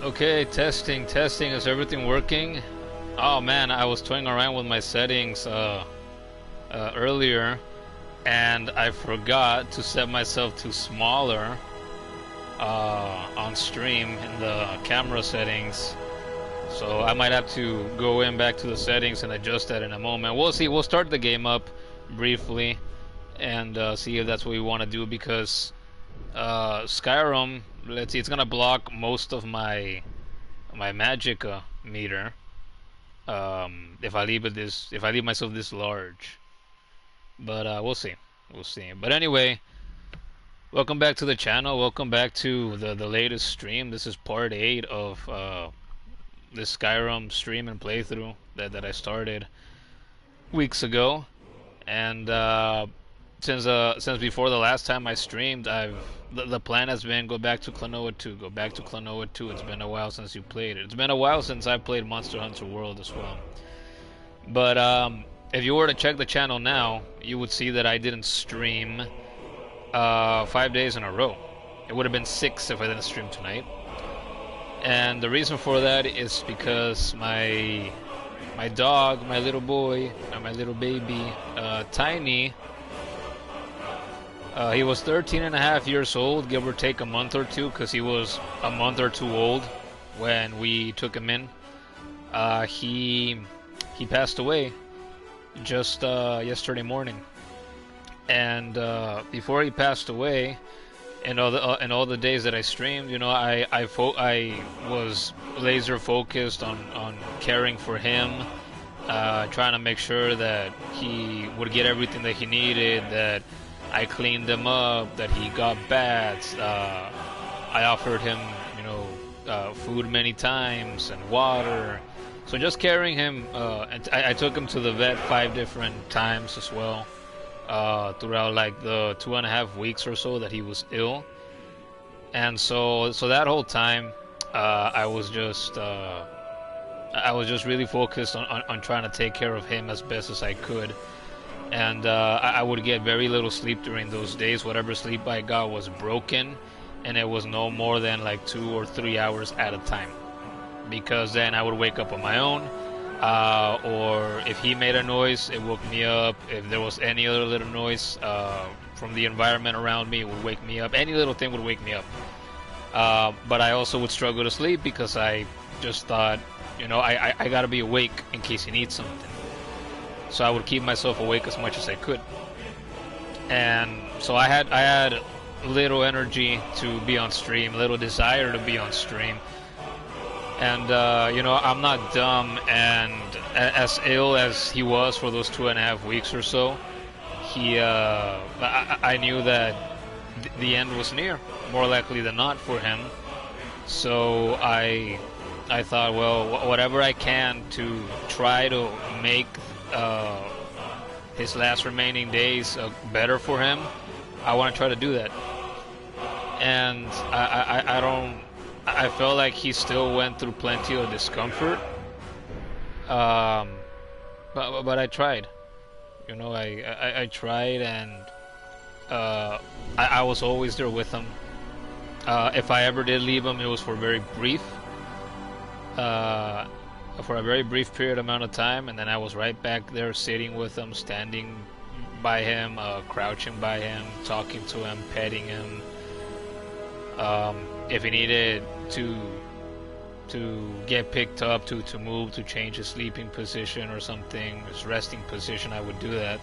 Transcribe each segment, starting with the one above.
Okay, testing, testing. Is everything working? Oh man, I was toying around with my settings earlier, and I forgot to set myself to smaller on stream in the camera settings. So I might have to go in back to the settings and adjust that in a moment. We'll see. We'll start the game up briefly and see if that's what we want to do, because Skyrim, let's see, it's gonna block most of my magic meter if I leave myself this large. But we'll see. We'll see. But anyway, welcome back to the channel. Welcome back to the latest stream. This is part 8 of this Skyrim stream and playthrough that I started weeks ago. And since before the last time I streamed, the plan has been go back to Klonoa 2, go back to Klonoa 2. It's been a while since you played it. It's been a while since I played Monster Hunter World as well. But if you were to check the channel now, you would see that I didn't stream 5 days in a row. It would have been 6 if I didn't stream tonight. And the reason for that is because my dog, my little boy, my little baby, Tiny, he was 13 and a half years old, give or take a month or two, because he was a month or two old when we took him in. He passed away just yesterday morning, and before he passed away, in all the days that I streamed, you know, I was laser focused on caring for him, trying to make sure that he would get everything that he needed, that I cleaned him up, that he got baths. I offered him, you know, food many times and water. So just carrying him, and I took him to the vet 5 different times as well, throughout like the 2.5 weeks or so that he was ill. And so that whole time, I was just really focused on trying to take care of him as best as I could. And I would get very little sleep during those days. Whatever sleep I got was broken, and it was no more than like 2 or 3 hours at a time, because then I would wake up on my own, or if he made a noise, it woke me up. If there was any other little noise from the environment around me, it would wake me up. Any little thing would wake me up. But I also would struggle to sleep because I just thought, you know, I gotta be awake in case he needs something. So I would keep myself awake as much as I could. And so I had little energy to be on stream, little desire to be on stream. And you know, I'm not dumb, and as ill as he was for those 2.5 weeks or so, I knew that the end was near, more likely than not for him. So I thought, well, whatever I can to try to make his last remaining days better for him, I want to try to do that. And I felt like he still went through plenty of discomfort, but I tried. You know, I tried, and I was always there with him. If I ever did leave him, it was for a very brief period amount of time, and then I was right back there sitting with him, standing by him, crouching by him, talking to him, petting him. If he needed to get picked up, to move, to change his sleeping position or something, his resting position, I would do that,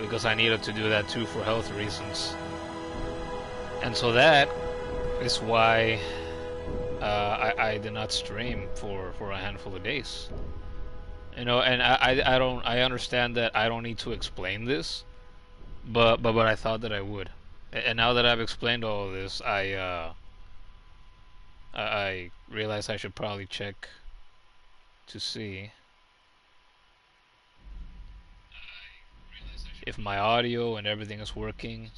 because I needed to do that too for health reasons. And so that is why I did not stream for a handful of days. You know, and I understand that I don't need to explain this, but I thought that I would. And now that I've explained all of this, I realize I should probably check to see if my audio and everything is working.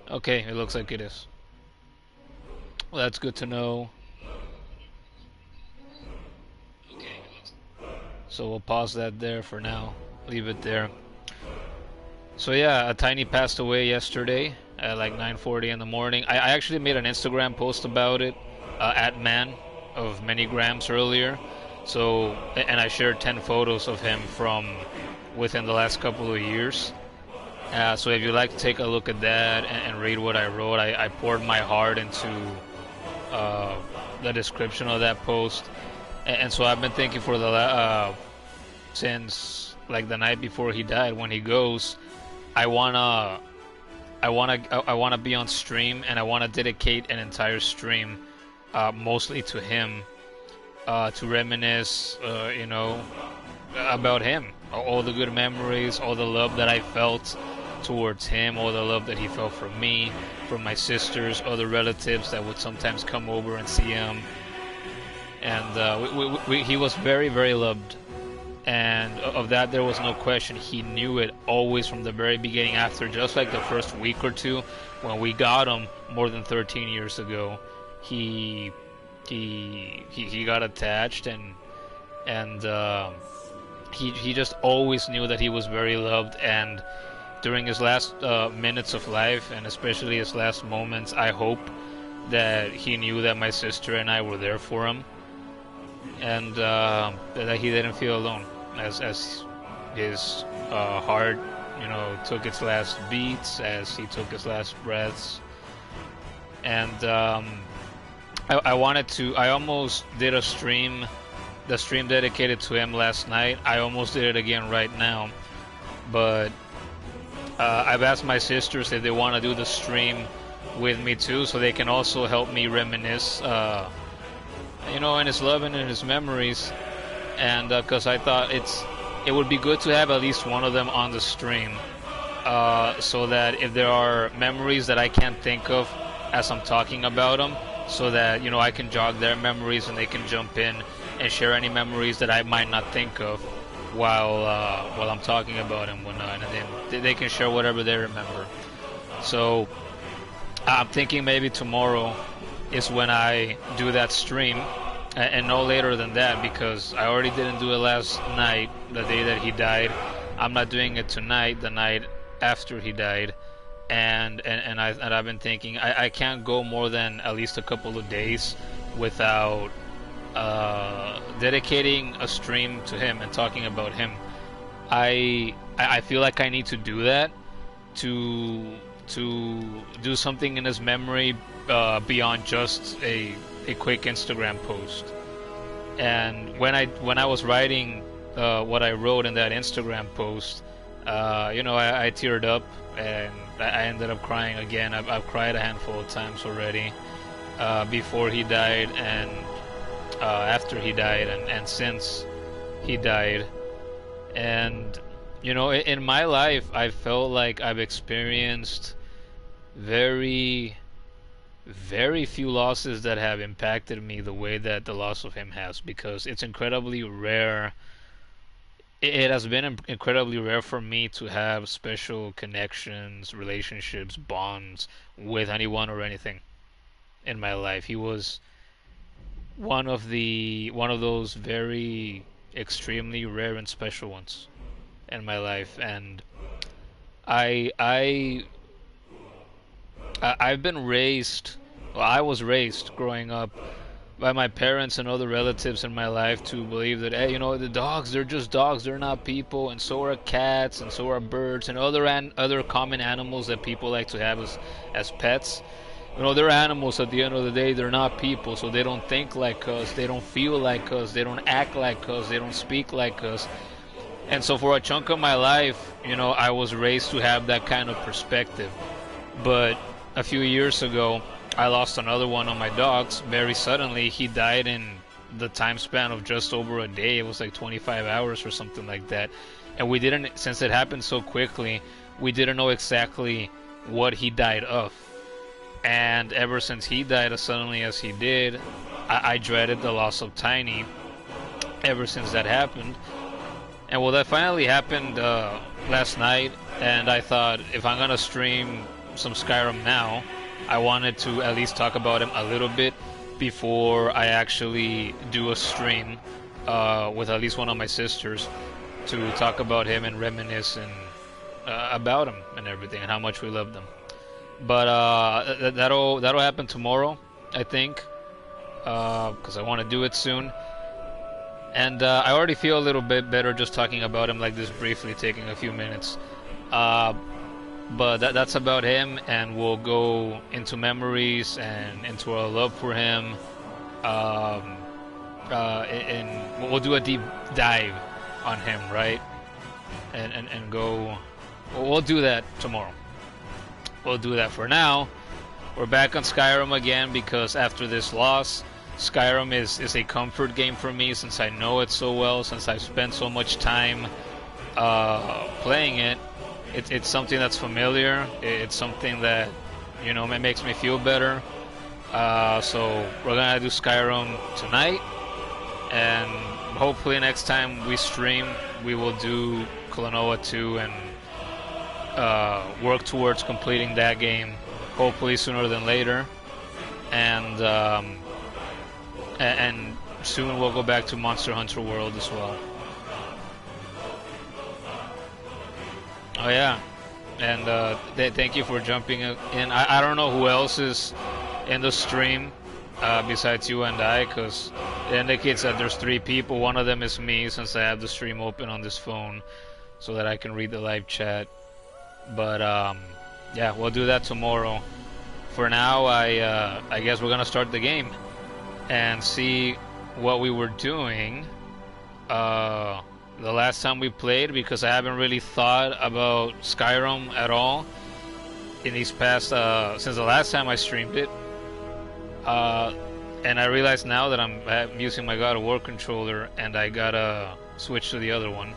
Okay, it looks like it is. Well, that's good to know. So we'll pause that there for now. Leave it there. So yeah, Tiny passed away yesterday at like 9:40 in the morning. I actually made an Instagram post about it at man of many grams earlier. So and I shared 10 photos of him from within the last couple of years. So if you'd like to take a look at that and read what I wrote, I poured my heart into the description of that post. And so I've been thinking for the since like the night before he died, when he goes, I wanna be on stream, and I wanna dedicate an entire stream, mostly to him, to reminisce, you know, about him, all the good memories, all the love that I felt towards him, all the love that he felt from me, from my sisters, other relatives that would sometimes come over and see him, and he was very, very loved. And of that, there was no question. He knew it always from the very beginning. After just like the first week or two, when we got him more than 13 years ago, he got attached, and he just always knew that he was very loved. And during his last minutes of life, and especially his last moments, I hope that he knew that my sister and I were there for him, and that he didn't feel alone as his heart, you know, took its last beats, as he took his last breaths. And I almost did a stream, the stream dedicated to him last night. I almost did it again right now, but I've asked my sisters if they want to do the stream with me too, so they can also help me reminisce, you know, in his love and in his memories. And because I thought it would be good to have at least one of them on the stream, so that if there are memories that I can't think of as I'm talking about them, so that, you know, I can jog their memories and they can jump in and share any memories that I might not think of while I'm talking about him, and then they can share whatever they remember. So I'm thinking maybe tomorrow is when I do that stream, and no later than that, because I already didn't do it last night, the day that he died. I'm not doing it tonight, the night after he died, and I've been thinking I can't go more than at least a couple of days without dedicating a stream to him and talking about him. I feel like I need to do that to do something in his memory, beyond just a quick Instagram post. And when I was writing what I wrote in that Instagram post, you know, I teared up, and I ended up crying again. I've cried a handful of times already, before he died, and after he died, and since he died. And you know, in my life, I felt like I've experienced very, very few losses that have impacted me the way that the loss of him has, because it's incredibly rare. It has been incredibly rare for me to have special connections, relationships, bonds with anyone or anything in my life. He was one of those very extremely rare and special ones in my life. And I've been raised, well, I was raised growing up by my parents and other relatives in my life to believe that, hey, you know, the dogs, they're just dogs, they're not people, and so are cats, and so are birds, and other common animals that people like to have as pets. You know, they're animals at the end of the day, they're not people, so they don't think like us, they don't feel like us, they don't act like us, they don't speak like us. And so for a chunk of my life, you know, I was raised to have that kind of perspective. But a few years ago, I lost another one of my dogs very suddenly. He died in the time span of just over a day. It was like 25 hours or something like that. And we didn't, since it happened so quickly, we didn't know exactly what he died of. And ever since he died as suddenly as he did, I dreaded the loss of Tiny ever since that happened. And well, that finally happened last night, and I thought, if I'm gonna stream some Skyrim now, I wanted to at least talk about him a little bit before I actually do a stream with at least one of my sisters to talk about him and reminisce and about him and everything, and how much we loved him. But that'll happen tomorrow, I think, because I want to do it soon. And I already feel a little bit better just talking about him like this briefly, taking a few minutes. But that's about him, and we'll go into memories and into our love for him. And we'll do a deep dive on him, right? And go. We'll do that tomorrow. We'll do that. For now, we're back on Skyrim again, because after this loss, Skyrim is a comfort game for me, since I know it so well, since I've spent so much time playing it. It's something that's familiar. It's something that, you know, it makes me feel better. So we're gonna do Skyrim tonight, and hopefully next time we stream, we will do Klonoa 2 and work towards completing that game, hopefully sooner than later. And soon we'll go back to Monster Hunter World as well. Oh yeah, and thank you for jumping in. I don't know who else is in the stream besides you and I, because it indicates that there's 3 people. One of them is me, since I have the stream open on this phone so that I can read the live chat. But yeah, we'll do that tomorrow. For now, I guess we're gonna start the game and see what we were doing the last time we played, because I haven't really thought about Skyrim at all in these past since the last time I streamed it. And I realize now that I'm using my God of War controller, and I gotta switch to the other one.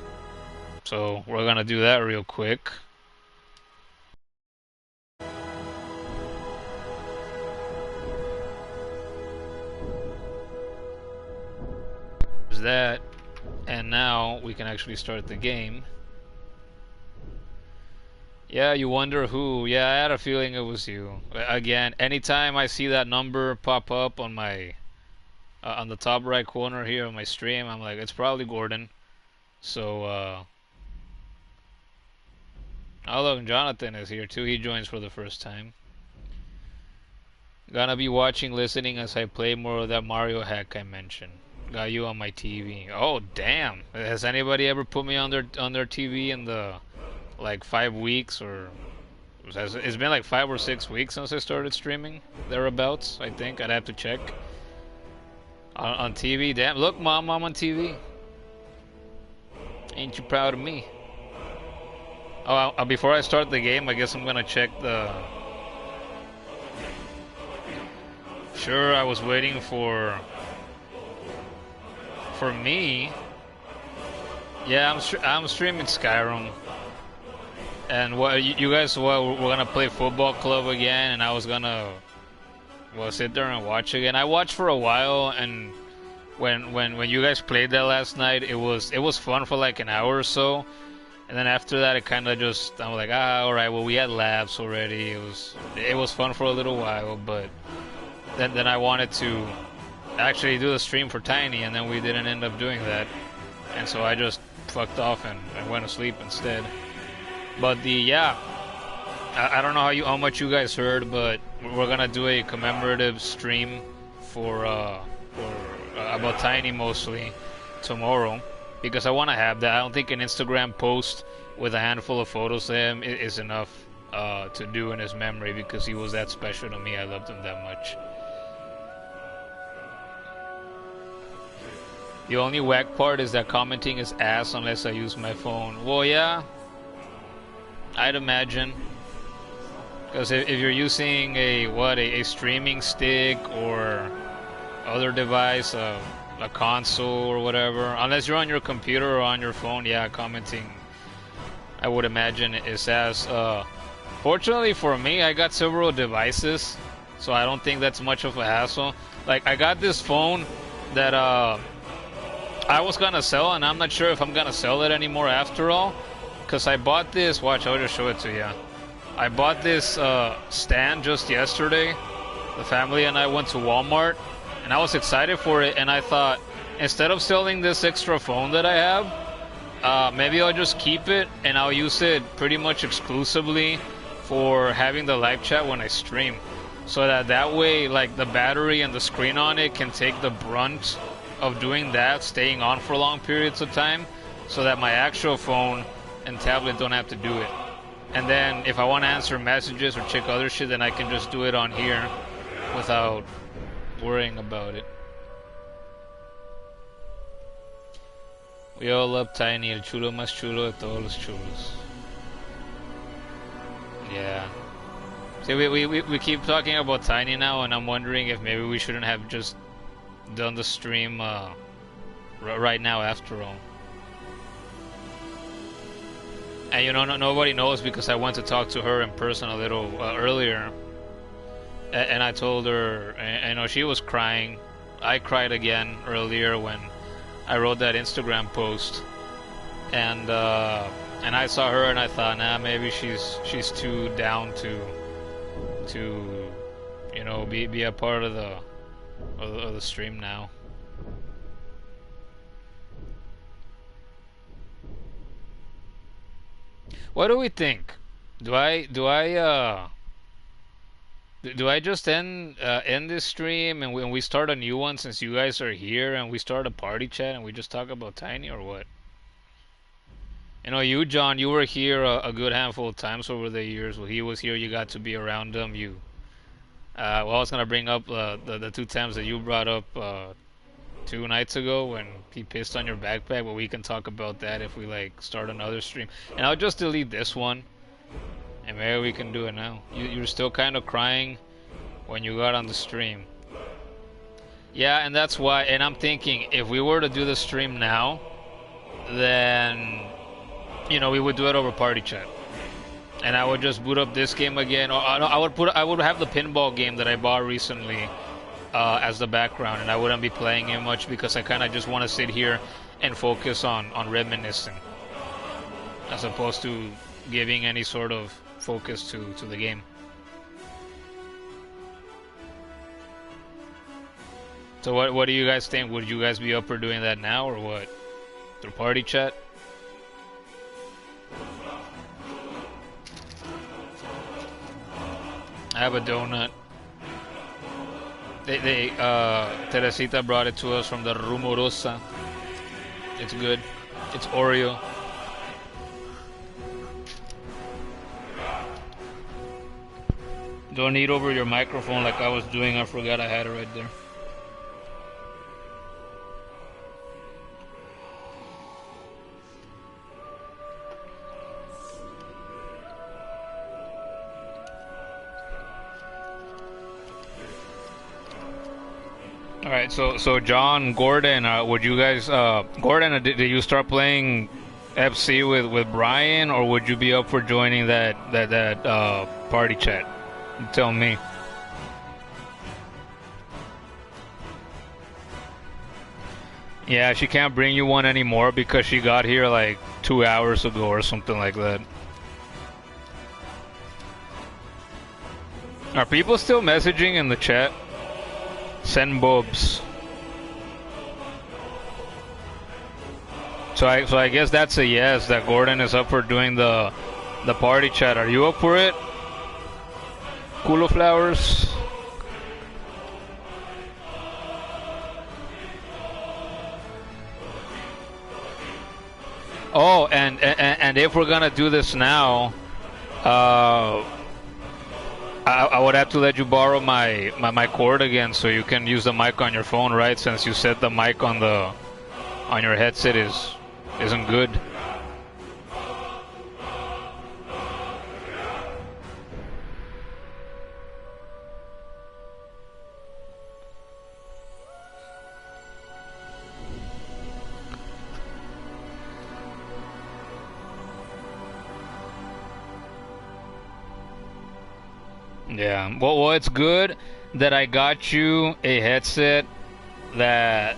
So we're gonna do that real quick. There's that. And now we can actually start the game. Yeah, you wonder who. Yeah, I had a feeling it was you. Again, anytime I see that number pop up on my on the top right corner here on my stream, I'm like, it's probably Gordon. So oh look, Jonathan is here too. He joins for the first time. Gonna be watching, listening as I play more of that Mario hack I mentioned. Got you on my TV. Oh damn! Has anybody ever put me on their TV in the like 5 weeks, or it's been like 5 or 6 weeks since I started streaming, thereabouts? I think I'd have to check. On TV, damn! Look, Mom, I'm on TV. Ain't you proud of me? Oh, before I start the game, I guess I'm gonna check the. Sure, I was waiting for. For me, yeah, I'm streaming Skyrim, and what you guys, we're gonna play football club again, and I was gonna sit there and watch again. I watched for a while, and when you guys played that last night, it was fun for like an hour or so, and then after that it kind of just, I'm like, all right, well we had labs already. It was fun for a little while, but then I wanted to actually do the stream for Tiny, and then we didn't end up doing that, and so I just fucked off and went to sleep instead. But I don't know how much you guys heard, but we're gonna do a commemorative stream for about Tiny mostly tomorrow, because I want to have that. I don't think an Instagram post with a handful of photos of him is enough to do in his memory, because he was that special to me. I loved him that much. The only whack part is that commenting is ass unless I use my phone. Well, yeah, I'd imagine. Because if you're using a streaming stick or other device, a console or whatever, unless you're on your computer or on your phone, yeah, commenting, I would imagine, is ass. Fortunately for me, I got several devices, so I don't think that's much of a hassle. Like, I got this phone that I was gonna sell, and I'm not sure if I'm gonna sell it anymore after all, because I bought this. Watch, I'll just show it to you. I bought this stand just yesterday. The family and I went to Walmart, and I was excited for it, and I thought, instead of selling this extra phone that I have, maybe I'll just keep it and I'll use it pretty much exclusively for having the live chat when I stream. So that way, like, the battery and the screen on it can take the brunt of doing that, staying on for long periods of time, so that my actual phone and tablet don't have to do it. And then if I want to answer messages or check other shit, then I can just do it on here without worrying about it. We all love Tiny, el chulo más chulo de todos los chulos. Yeah. See, we keep talking about Tiny now, and I'm wondering if maybe we shouldn't have just done the stream right now after all. And you know, nobody knows because I went to talk to her in person a little earlier. And I told her, you know, she was crying. I cried again earlier when I wrote that Instagram post, and I saw her and I thought, nah, maybe she's too down to you know, be a part of the stream now. What do we think? Do I just end this stream and we start a new one since you guys are here, and we start a party chat and we just talk about Tiny, or what? You know, you, John, you were here a good handful of times over the years. When he was here, you got to be around him. Well, I was gonna bring up the 2 times that you brought up 2 nights ago when he pissed on your backpack, but we can talk about that if we like start another stream. And I'll just delete this one. And maybe we can do it now. You're still kind of crying when you got on the stream. Yeah, and that's why, and I'm thinking, if we were to do the stream now, then, you know, we would do it over party chat. And I would just boot up this game again, or I would have the pinball game that I bought recently as the background, and I wouldn't be playing it much because I kind of just want to sit here and focus on reminiscing, as opposed to giving any sort of focus to the game. So what do you guys think? Would you guys be up for doing that now, or what? Through party chat? I have a donut. Teresita brought it to us from the Rumorosa. It's good. It's Oreo. Don't eat over your microphone like I was doing. I forgot I had it right there. Alright, so John, Gordon, would you guys, Gordon, did you start playing FC with Brian, or would you be up for joining that party chat? Tell me. Yeah, she can't bring you one anymore because she got here like 2 hours ago or something like that. Are people still messaging in the chat? Send bobs. So I guess that's a yes, that Gordon is up for doing the party chat. Are you up for it? Culo flowers. Oh, and if we're gonna do this now, I would have to let you borrow my cord again, so you can use the mic on your phone, right? Since you said the mic on your headset isn't good. Yeah, well, it's good that I got you a headset that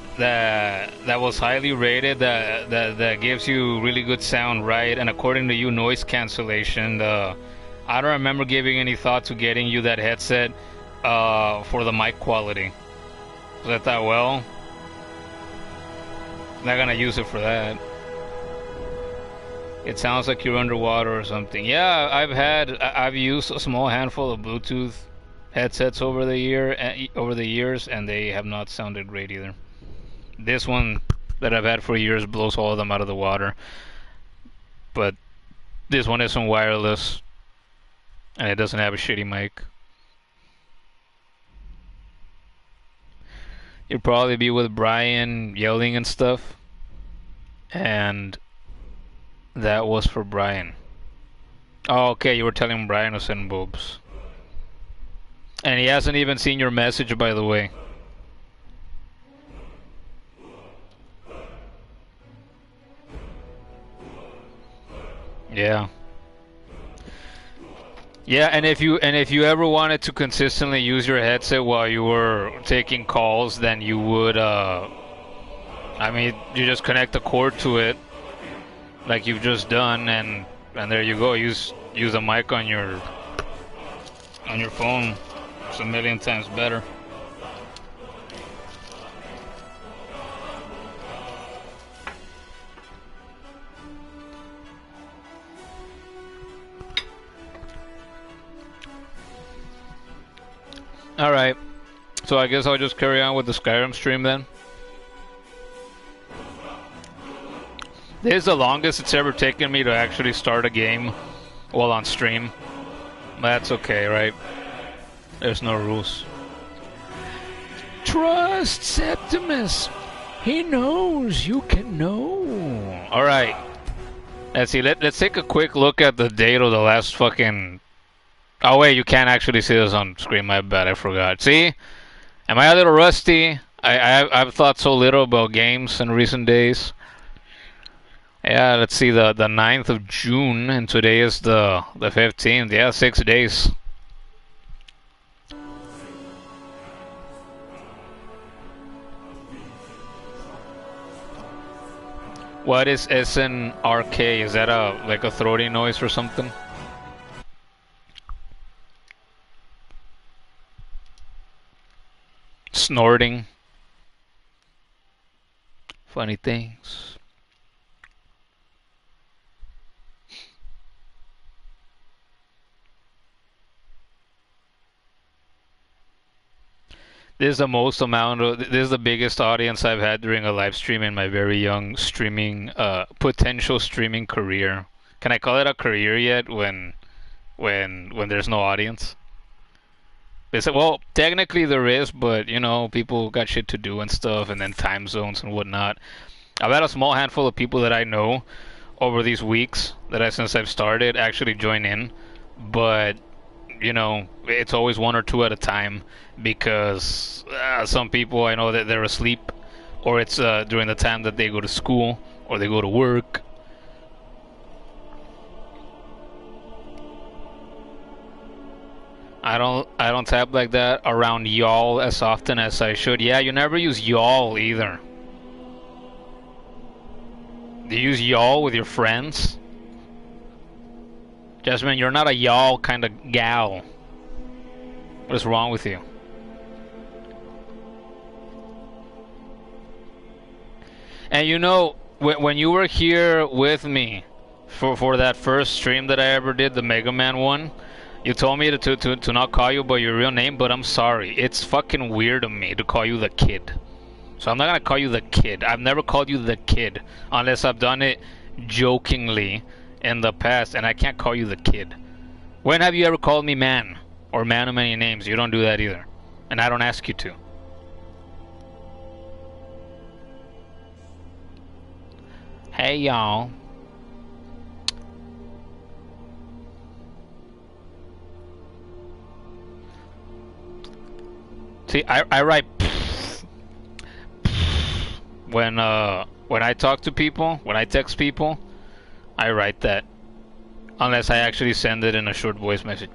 was highly rated, that gives you really good sound, right? And according to you, noise cancellation. I don't remember giving any thought to getting you that headset for the mic quality. So I thought, well, I'm not gonna use it for that. It sounds like you're underwater or something. Yeah, I've used a small handful of Bluetooth headsets over the years, and they have not sounded great either. This one that I've had for years blows all of them out of the water, but this one isn't wireless, and it doesn't have a shitty mic. You'll probably be with Brian yelling and stuff, and that was for Brian. Oh, okay, you were telling Brian to send boobs. And he hasn't even seen your message, by the way. Yeah. Yeah, and if you ever wanted to consistently use your headset while you were taking calls, then you would I mean, you just connect the cord to it like you've just done, and there you go. Use a mic on your phone. It's a million times better. Alright, so I guess I'll just carry on with the Skyrim stream then. This is the longest it's ever taken me to actually start a game while on stream. That's okay, right? There's no rules. Trust Septimus. He knows you can know. Alright. Let's see, let's take a quick look at the date of the last fucking... Oh wait, you can't actually see this on screen, my bad, I forgot. See? Am I a little rusty? I've thought so little about games in recent days. Yeah, let's see, the 9th of June, and today is the 15th. Yeah, 6 days. What is SNRK? Is that like a throaty noise or something? Snorting. Funny things. This is the biggest audience I've had during a live stream in my very young streaming, potential streaming career. Can I call it a career yet when there's no audience? They said, well, technically there is, but you know, people got shit to do and stuff, and then time zones and whatnot. I've had a small handful of people that I know over these weeks since I've started actually join in, but you know, it's always one or two at a time because some people I know that they're asleep, or it's during the time that they go to school or they go to work. I don't tap like that around y'all as often as I should. Yeah, you never use y'all either. Do you use y'all with your friends? Jasmine, you're not a y'all kind of gal. What is wrong with you? And you know, when you were here with me for that first stream that I ever did, the Mega Man one, you told me to not call you by your real name, but I'm sorry. It's fucking weird of me to call you the kid. So I'm not gonna call you the kid. I've never called you the kid unless I've done it jokingly in the past, and I can't call you the kid. When have you ever called me man or man of many names? You don't do that either, and I don't ask you to. Hey y'all. See, I write when I talk to people, when I text people, I write that. Unless I actually send it in a short voice message.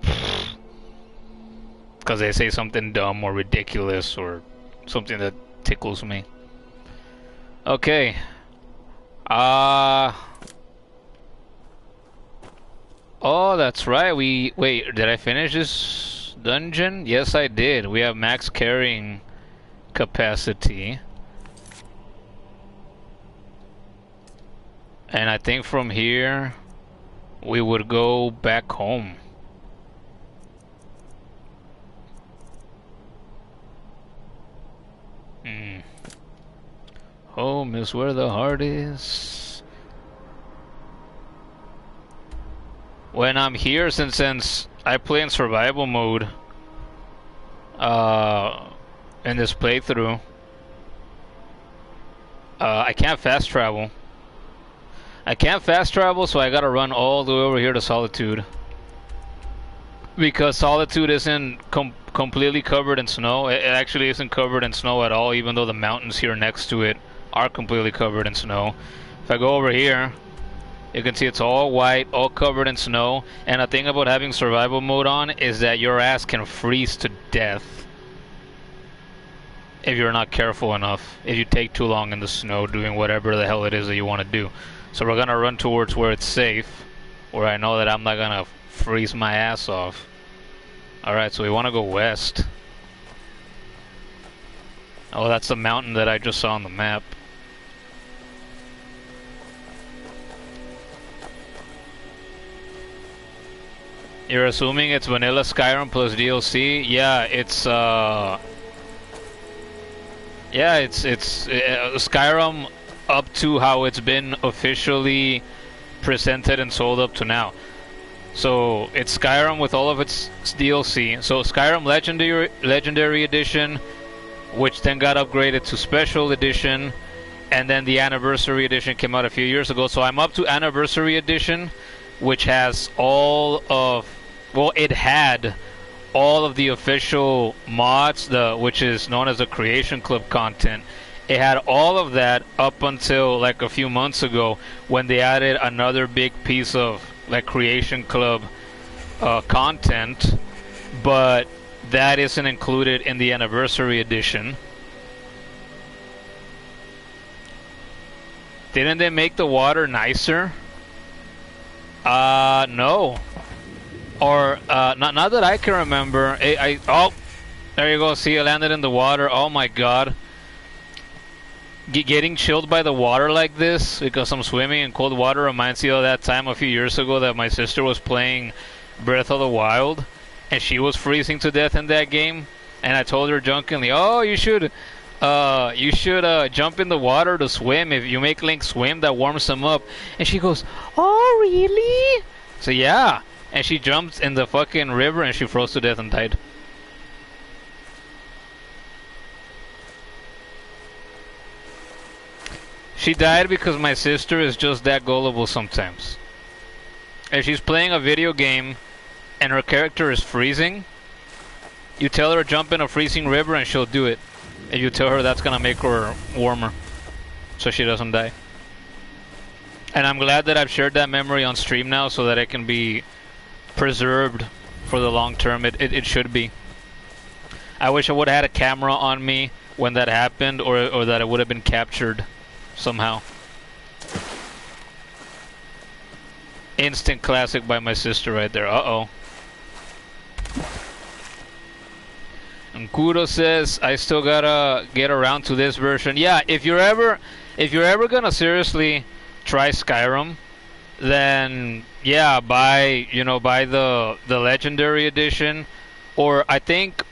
Because they say something dumb or ridiculous or something that tickles me. Okay. Oh, that's right. Wait, did I finish this dungeon? Yes, I did. We have max carrying capacity. And I think from here we would go back home. Home is where the heart is. When I'm here, since I play in survival mode in this playthrough, I can't fast travel. So I gotta run all the way over here to Solitude. Because Solitude isn't completely covered in snow. It actually isn't covered in snow at all, even though the mountains here next to it are completely covered in snow. If I go over here, you can see it's all white, all covered in snow. And the thing about having survival mode on is that your ass can freeze to death if you're not careful enough, if you take too long in the snow doing whatever the hell it is that you want to do. So we're gonna run towards where it's safe, where I know that I'm not gonna freeze my ass off. Alright, so we want to go west. Oh, that's the mountain that I just saw on the map. You're assuming it's vanilla Skyrim plus DLC? Yeah, it's Skyrim up to how it's been officially presented and sold up to now. So it's Skyrim with all of its DLC. So Skyrim Legendary Edition, which then got upgraded to Special Edition, and then the Anniversary Edition came out a few years ago. So I'm up to Anniversary Edition, which has all of, well, it had all of the official mods, which is known as the Creation Club content. It had all of that up until like a few months ago when they added another big piece of like Creation Club content, but that isn't included in the Anniversary Edition. Didn't they make the water nicer? No. Or not that I can remember. Oh, there you go. See, I landed in the water. Oh my god. Getting chilled by the water like this because I'm swimming in cold water reminds me of that time a few years ago that my sister was playing Breath of the Wild and she was freezing to death in that game, and I told her drunkenly, "Oh, you should jump in the water to swim. If you make Link swim, that warms him up." And she goes, "Oh, really?" So yeah, and she jumped in the fucking river and she froze to death and died. She died because my sister is just that gullible sometimes. If she's playing a video game and her character is freezing, you tell her to jump in a freezing river and she'll do it. And you tell her that's gonna make her warmer, so she doesn't die. And I'm glad that I've shared that memory on stream now so that it can be preserved for the long term. It should be. I wish I would have had a camera on me when that happened, or that it would have been captured somehow. Instant classic by my sister right there. Uh-oh. And Kudo says, I still gotta get around to this version. Yeah, if you're ever gonna seriously try Skyrim, then yeah, buy the Legendary Edition, or I think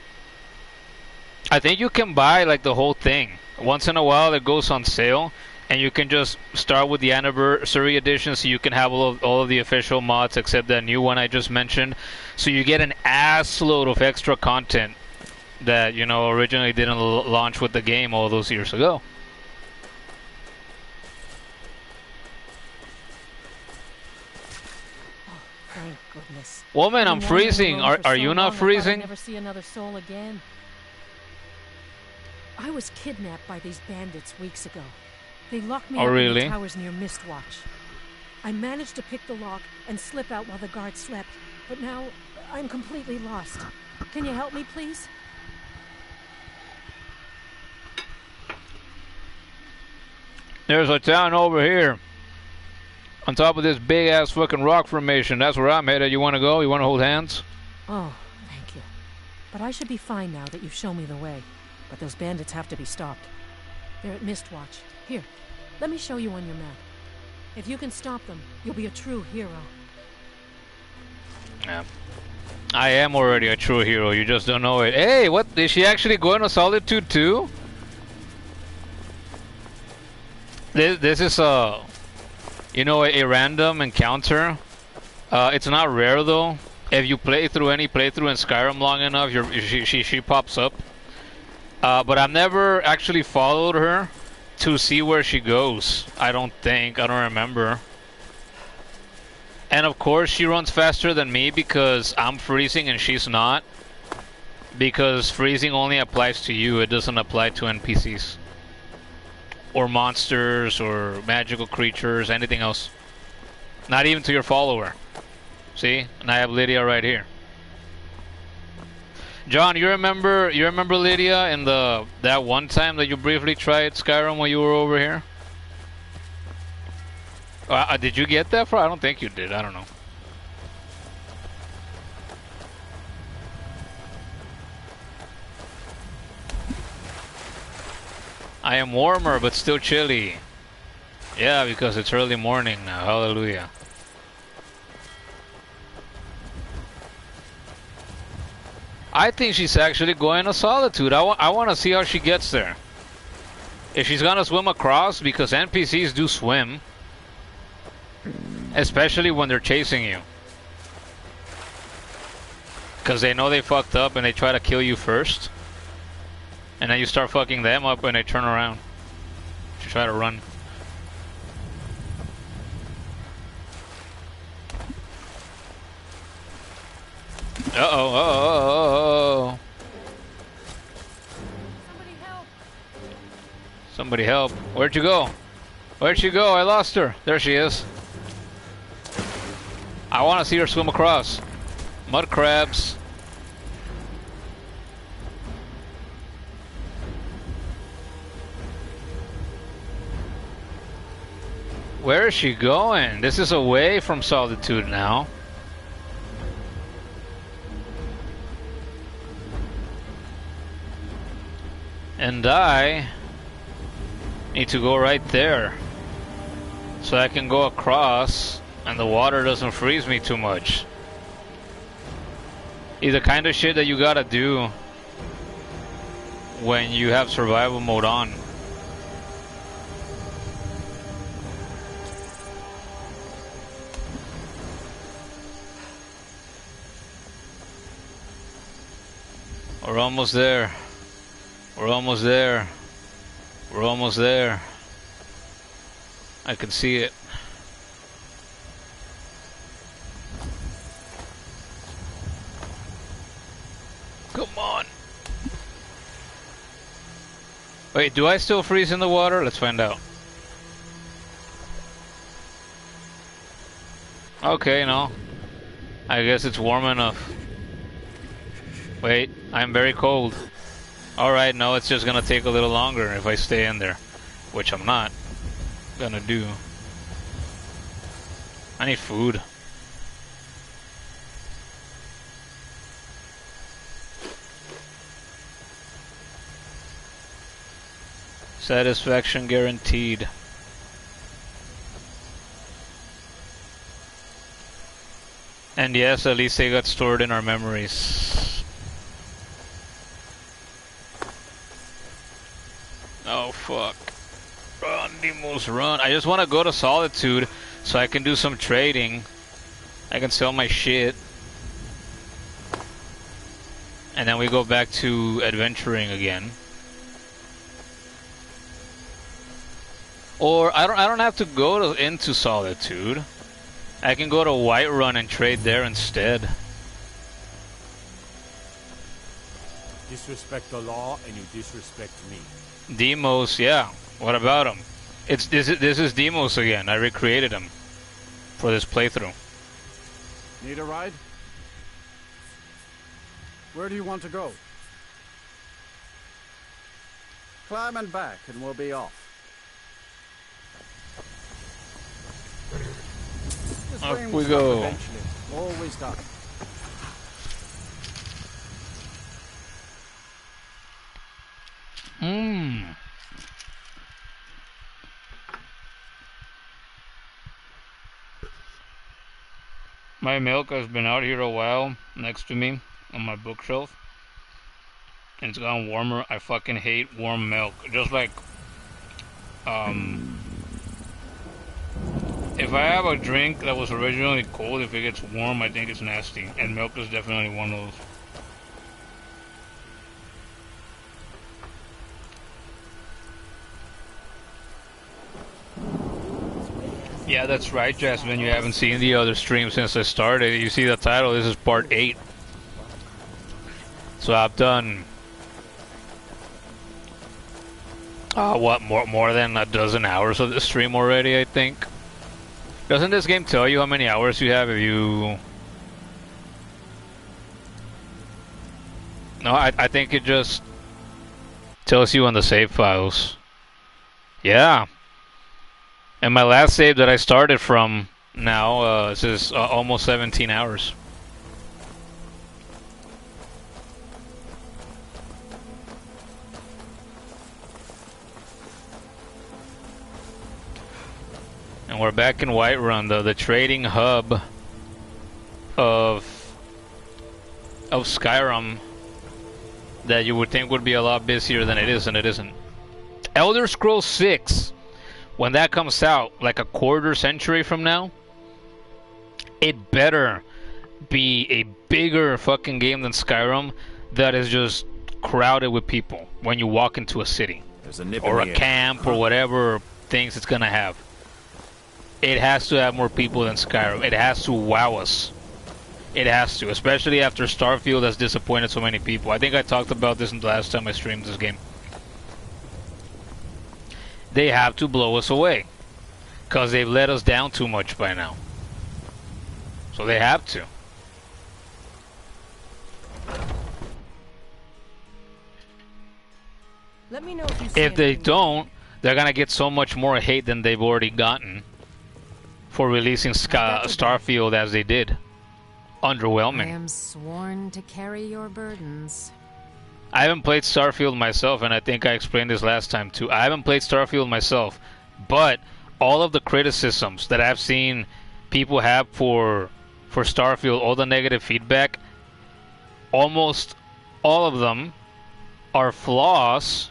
you can buy like the whole thing. Once in a while it goes on sale, and you can just start with the Anniversary Edition, so you can have all of the official mods except that new one I just mentioned. So you get an ass load of extra content that, originally didn't launch with the game all those years ago. Oh, thank goodness. Woman, I'm freezing. Are you not freezing? I never see another soul again. I was kidnapped by these bandits weeks ago. They locked me up in the towers near Mistwatch. I managed to pick the lock and slip out while the guards slept, but now I'm completely lost. Can you help me, please? There's a town over here, on top of this big-ass fucking rock formation. That's where I'm headed. You want to go? You want to hold hands? Oh, thank you. But I should be fine now that you've shown me the way. But those bandits have to be stopped. They're at Mistwatch. Here, let me show you on your map. If you can stop them, you'll be a true hero. Yeah. I am already a true hero, you just don't know it. Hey, what? Is she actually going to Solitude too? This is a, you know, a random encounter. It's not rare though. If you play through any playthrough in Skyrim long enough, she pops up. But I've never actually followed her to see where she goes. I don't remember. And of course she runs faster than me because I'm freezing and she's not. Because freezing only applies to you, it doesn't apply to NPCs. Or monsters, or magical creatures, anything else. Not even to your follower. See? And I have Lydia right here. John, you remember Lydia in that one time that you briefly tried Skyrim when you were over here? Did you get that far? I don't think you did. I don't know. I am warmer, but still chilly. Yeah, because it's early morning now. Hallelujah. I think she's actually going to Solitude. I want to see how she gets there. If she's gonna swim across, because NPCs do swim. Especially when they're chasing you. Because they know they fucked up and they try to kill you first. And then you start fucking them up and they turn around to try to run. Uh-oh, uh-oh. Somebody help! Somebody help. Where'd you go? Where'd she go? I lost her. There she is. I want to see her swim across. Mud crabs. Where is she going? This is away from Solitude now. And I need to go right there. So I can go across and the water doesn't freeze me too much. It's the kind of shit that you gotta do when you have survival mode on. We're almost there. We're almost there. We're almost there. I can see it. Come on. Wait, do I still freeze in the water? Let's find out. Okay, no. I guess it's warm enough. Wait, I'm very cold. Alright, no, it's just gonna take a little longer if I stay in there. Which I'm not gonna do. I need food. Satisfaction guaranteed. And yes, at least they got stored in our memories. Oh fuck. Run, Demos, run. I just want to go to Solitude so I can do some trading. I can sell my shit. And then we go back to adventuring again. Or I don't have to go into Solitude. I can go to Whiterun and trade there instead. Disrespect the law and you disrespect me. Demos, yeah. What about him? This is Demos again. I recreated him for this playthrough. Need a ride? Where do you want to go? Climb and back and we'll be off. Off we go. Eventually. Always does. My milk has been out here a while next to me on my bookshelf. And it's gotten warmer. I fucking hate warm milk. Just like, if I have a drink that was originally cold, if it gets warm, I think it's nasty. And milk is definitely one of those. Yeah, that's right, Jasmine. You haven't seen the other stream since I started. You see the title, this is part 8. So I've done... what, more than a dozen hours of the stream already, I think. Doesn't this game tell you how many hours you have if you... No, I think it just tells you on the save files. Yeah. And my last save that I started from now, this is almost 17 hours. And we're back in Whiterun, the trading hub of Skyrim that you would think would be a lot busier than it is, and it isn't. Elder Scrolls 6, when that comes out, like a quarter century from now, it better be a bigger fucking game than Skyrim that is just crowded with people when you walk into a city. Or a camp, or whatever things it's gonna have. It has to have more people than Skyrim. It has to wow us. It has to, especially after Starfield has disappointed so many people. I think I talked about this in the last time I streamed this game. They have to blow us away, because they've let us down too much by now. So they have to. Let me know if you see If they anything. don't, they're gonna get so much more hate than they've already gotten for releasing Starfield as they did. Underwhelming. I am sworn to carry your burdens. I haven't played Starfield myself, and I think I explained this last time too. I haven't played Starfield myself, but all of the criticisms that I've seen people have for Starfield, all the negative feedback, almost all of them are flaws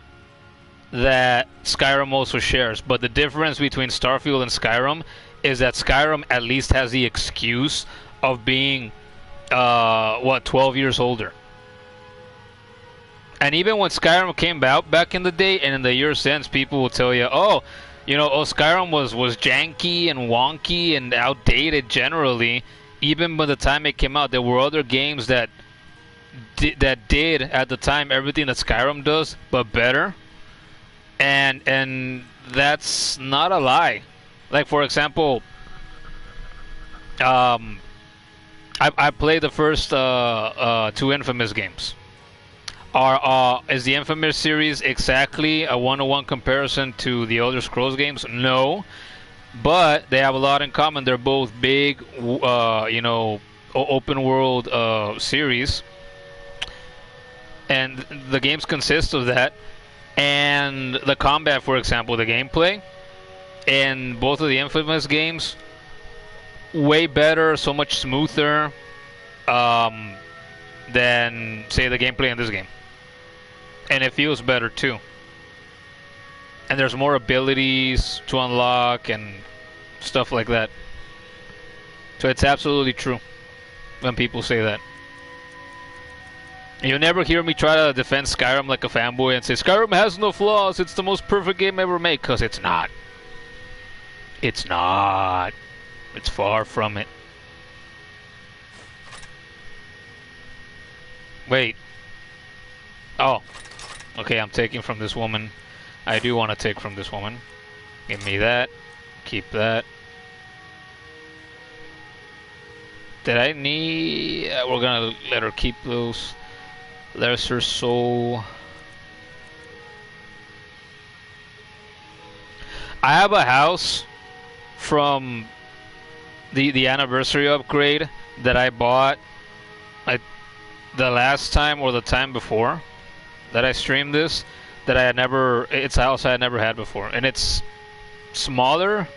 that Skyrim also shares. But the difference between Starfield and Skyrim is that Skyrim at least has the excuse of being 12 years older. And even when Skyrim came out back in the day, and in the years since, people will tell you, Skyrim was janky and wonky and outdated generally. Even by the time it came out, there were other games that did at the time everything that Skyrim does, but better. And that's not a lie. Like, for example, I played the first 2 Infamous games. Is the Infamous series exactly a one-to-one comparison to the Elder Scrolls games? No, but they have a lot in common. They're both big, open world series, and the games consist of that. And the combat, for example, the gameplay in both of the Infamous games, way better, so much smoother than, say, the gameplay in this game. And it feels better too. And there's more abilities to unlock and stuff like that. So it's absolutely true when people say that. You'll never hear me try to defend Skyrim like a fanboy and say Skyrim has no flaws, it's the most perfect game ever made, because it's not. It's not. It's far from it. Wait. Oh. Okay, I'm taking from this woman. I do want to take from this woman. Give me that. Keep that. Did I need... we're gonna let her keep those. Lesser soul. I have a house from the anniversary upgrade that I bought the last time or the time before that I streamed this, that I had never, it's a house I had never had before, and it's smaller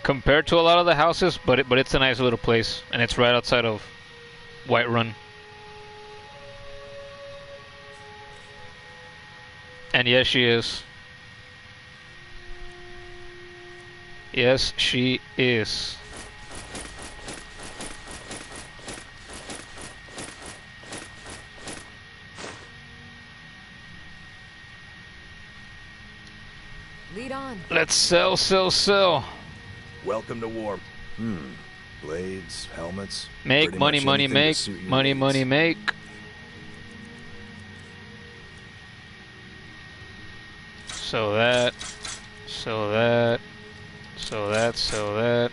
compared to a lot of the houses, but it's a nice little place, and it's right outside of Whiterun. And yes, she is. Yes, she is. Lead on. Let's sell, sell, sell. Welcome to war. Blades, helmets. Make pretty money, much money, anything to make suit your money, needs. money, make. So that, so that, so that, so that.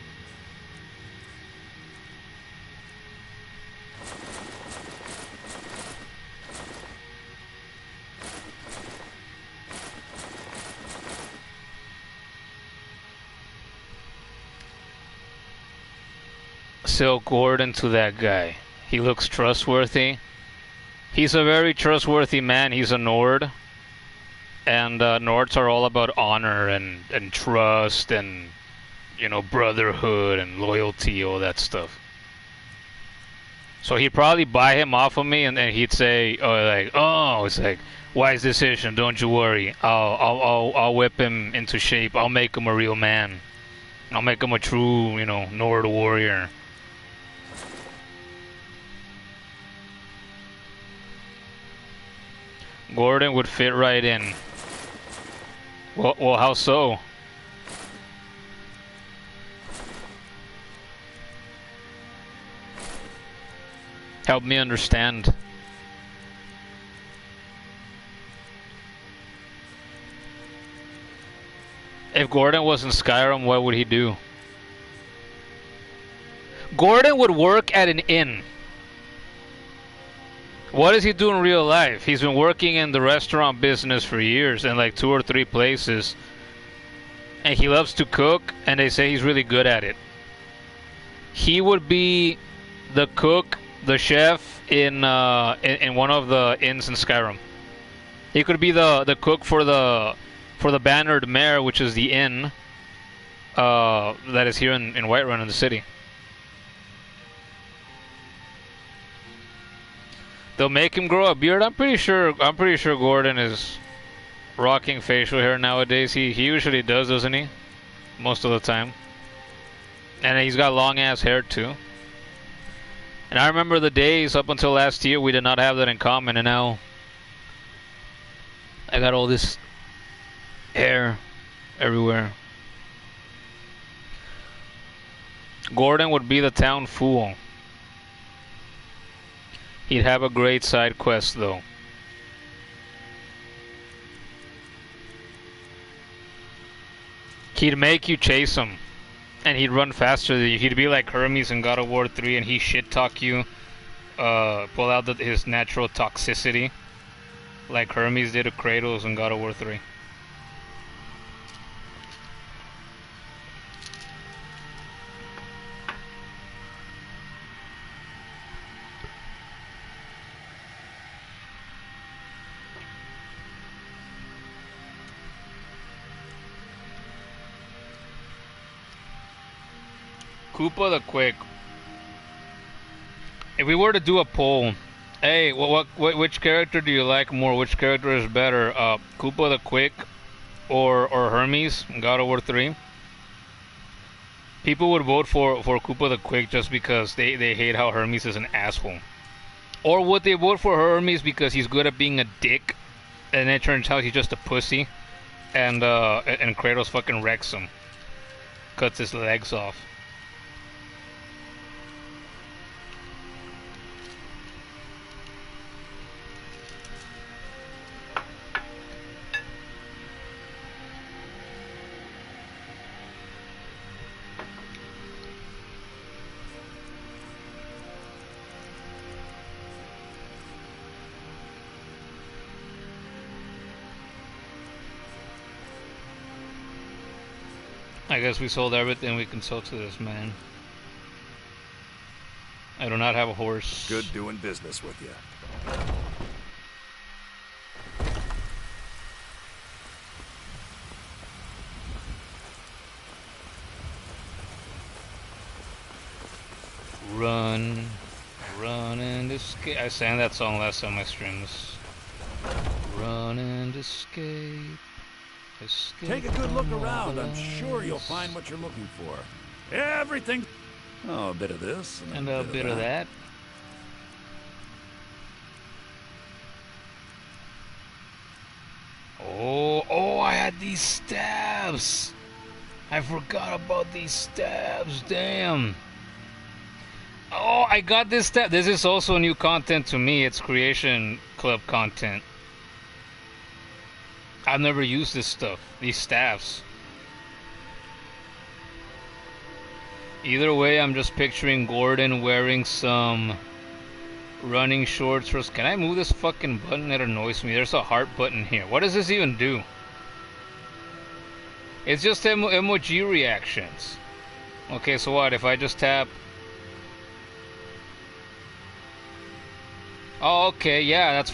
Sell Gordon to that guy. He looks trustworthy. He's a very trustworthy man. He's a Nord. And Nords are all about honor and trust and, you know, brotherhood and loyalty, all that stuff. So he'd probably buy him off of me, and then he'd say, it's like, wise decision, don't you worry. I'll whip him into shape. I'll make him a real man. I'll make him a true, you know, Nord warrior. Gordon would fit right in. Well, how so? Help me understand. If Gordon was in Skyrim, what would he do? Gordon would work at an inn. What does he do in real life? He's been working in the restaurant business for years in like 2 or 3 places. And he loves to cook, and they say he's really good at it. He would be the cook, the chef in one of the inns in Skyrim. He could be the cook for the Bannered Mare, which is the inn that is here in Whiterun in the city. They'll make him grow a beard. I'm pretty sure Gordon is rocking facial hair nowadays. He usually does, doesn't he? Most of the time. And he's got long ass hair too. And I remember the days up until last year we did not have that in common, and now I got all this hair everywhere. Gordon would be the town fool. He'd have a great side quest though. He'd make you chase him, and he'd run faster than you. He'd be like Hermes in God of War 3, and he shit talk you, pull out his natural toxicity, like Hermes did to Kratos in God of War 3. Koopa the Quick. If we were to do a poll, hey, which character do you like more? Which character is better, Koopa the Quick or Hermes in God of War 3? People would vote for Koopa the Quick just because they hate how Hermes is an asshole. Or would they vote for Hermes because he's good at being a dick, and it turns out he's just a pussy, and Kratos fucking wrecks him, cuts his legs off. I guess we sold everything we can sell to this man. I do not have a horse. Good doing business with you. Run, run and escape. I sang that song last time I streamed this. Run and escape. Escape. Take a good look around. I'm sure you'll find what you're looking for. Everything. Oh, a bit of this and a bit of that. Oh, I had these stabs. I forgot about these stabs. Damn. Oh, I got this stab. This is also new content to me. It's Creation Club content. I've never used this stuff. These staffs. Either way, I'm just picturing Gordon wearing some running shorts. Can I move this fucking button? It annoys me. There's a heart button here. What does this even do? It's just emoji reactions. Okay, so what? If I just tap... Oh, okay, yeah, that's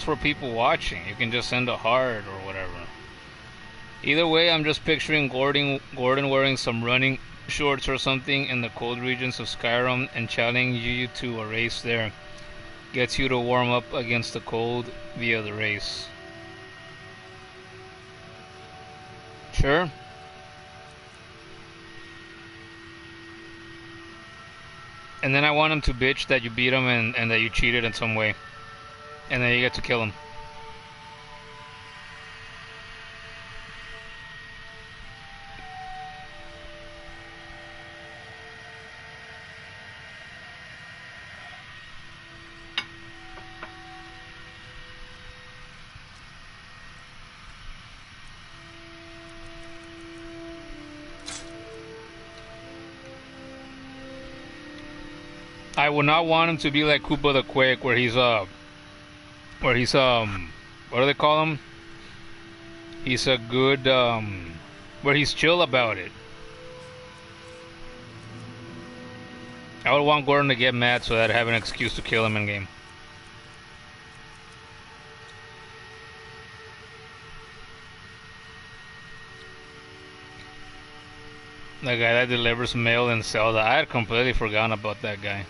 for people watching. You can just send a heart or whatever. Either way, I'm just picturing Gordon wearing some running shorts or something in the cold regions of Skyrim and challenging you to a race there. Gets you to warm up against the cold via the race. Sure. And then I want him to bitch that you beat him and that you cheated in some way. And then you get to kill him. I would not want him to be like Koopa the Quake, where he's what do they call him? He's a good where he's chill about it. I would want Gordon to get mad so that I have an excuse to kill him in game. The guy that delivers mail in Zelda. I had completely forgotten about that guy.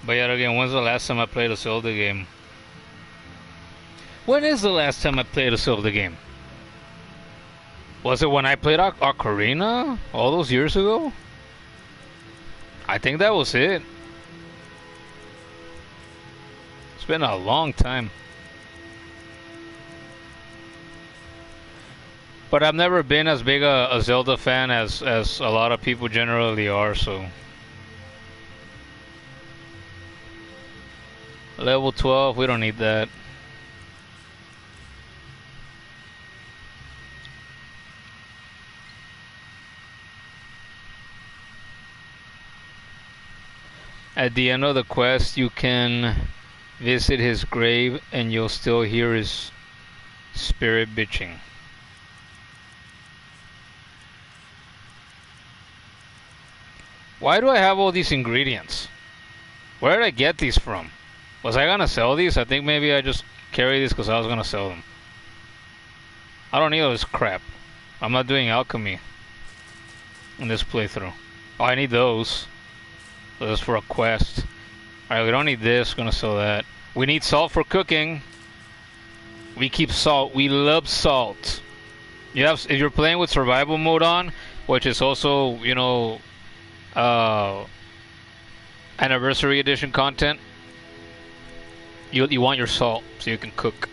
But yet again, when's the last time I played a Zelda game? When is the last time I played a Zelda game? Was it when I played Ocarina? All those years ago? I think that was it. It's been a long time. But I've never been as big a Zelda fan as a lot of people generally are, so... Level 12, we don't need that. At the end of the quest, you can visit his grave and you'll still hear his spirit bitching. Why do I have all these ingredients? Where did I get these from? Was I gonna sell these? I think maybe I just carry these because I was gonna sell them. I don't need all this crap. I'm not doing alchemy in this playthrough. Oh, I need those. Those for a quest. Alright, we don't need this. We're gonna sell that. We need salt for cooking. We keep salt. We love salt. If you're playing with survival mode on, which is also, you know, anniversary edition content, you want your salt so you can cook.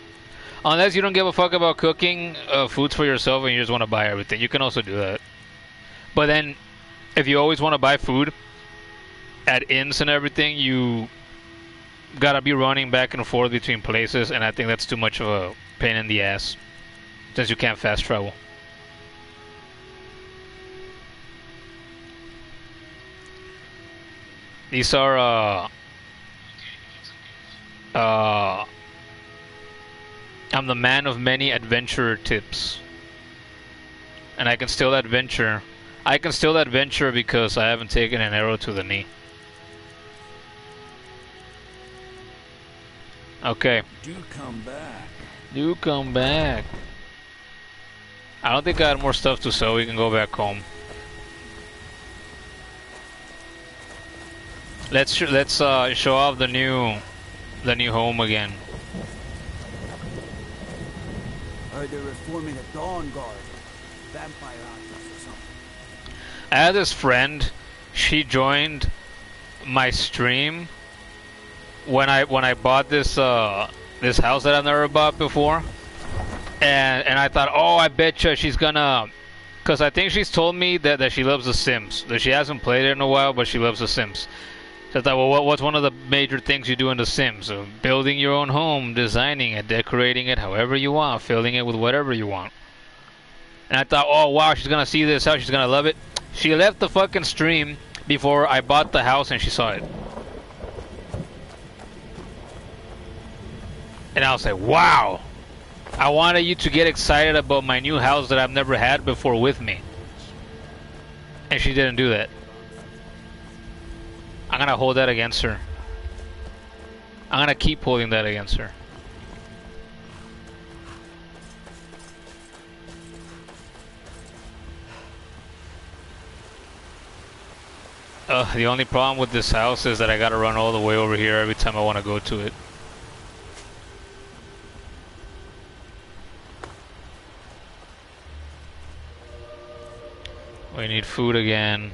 Unless you don't give a fuck about cooking foods for yourself and you just want to buy everything, you can also do that. But then if you always want to buy food at inns and everything, you gotta be running back and forth between places, and I think that's too much of a pain in the ass since you can't fast travel. These are I'm the man of many adventurer tips. And I can still adventure. I can still adventure because I haven't taken an arrow to the knee. Okay. Do come back. Do come back. I don't think I had more stuff to sell. We can go back home. Let's show off the new home again. Heard they're reforming a Dawn Guard. Vampire hunters or something. I had this friend. She joined my stream when I bought this this house that I've never bought before, and I thought, oh, I betcha she's gonna, because I think she's told me that she loves The Sims. That she hasn't played it in a while, but she loves The Sims. So I thought, well, what's one of the major things you do in The Sims? Building your own home, designing it, decorating it however you want, filling it with whatever you want. And I thought, oh wow, she's gonna see this house, she's gonna love it. She left the fucking stream before I bought the house and she saw it. And I was like, wow, I wanted you to get excited about my new house that I've never had before with me. And she didn't do that. I'm gonna hold that against her. I'm gonna keep holding that against her. The only problem with this house is that I gotta run all the way over here every time I want to go to it. We need food again.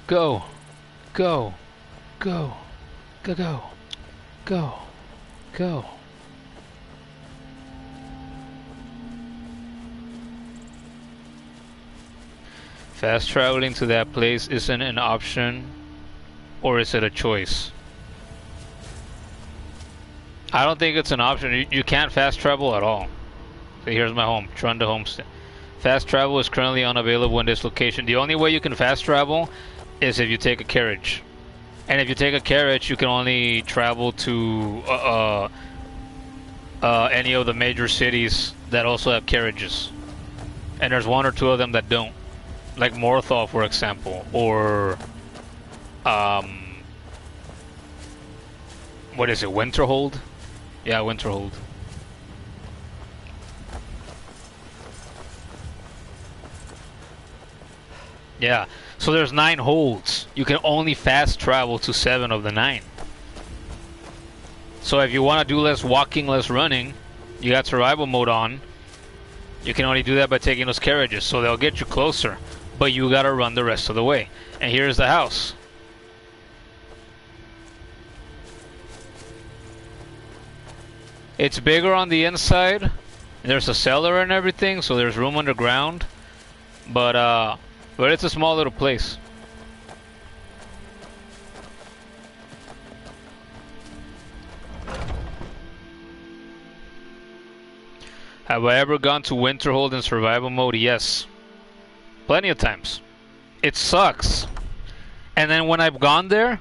Go, go, go, go, go. Go. Go. Fast traveling to that place isn't an option, or is it a choice? I don't think it's an option. You can't fast travel at all. So here's my home, Trunda Homestead. Fast travel is currently unavailable in this location. The only way you can fast travel is if you take a carriage. And if you take a carriage, you can only travel to any of the major cities that also have carriages. And there's one or two of them that don't. Like Morthal, for example. Or... what is it? Winterhold? Yeah, Winterhold. Yeah. So there's 9 holds. You can only fast travel to 7 of the 9. So if you want to do less walking, less running, you got survival mode on. You can only do that by taking those carriages. So they'll get you closer. But you gotta run the rest of the way. And here's the house. It's bigger on the inside. There's a cellar and everything, so there's room underground. But it's a small little place. Have I ever gone to Winterhold in survival mode? Yes. Plenty of times. It sucks. And then when I've gone there,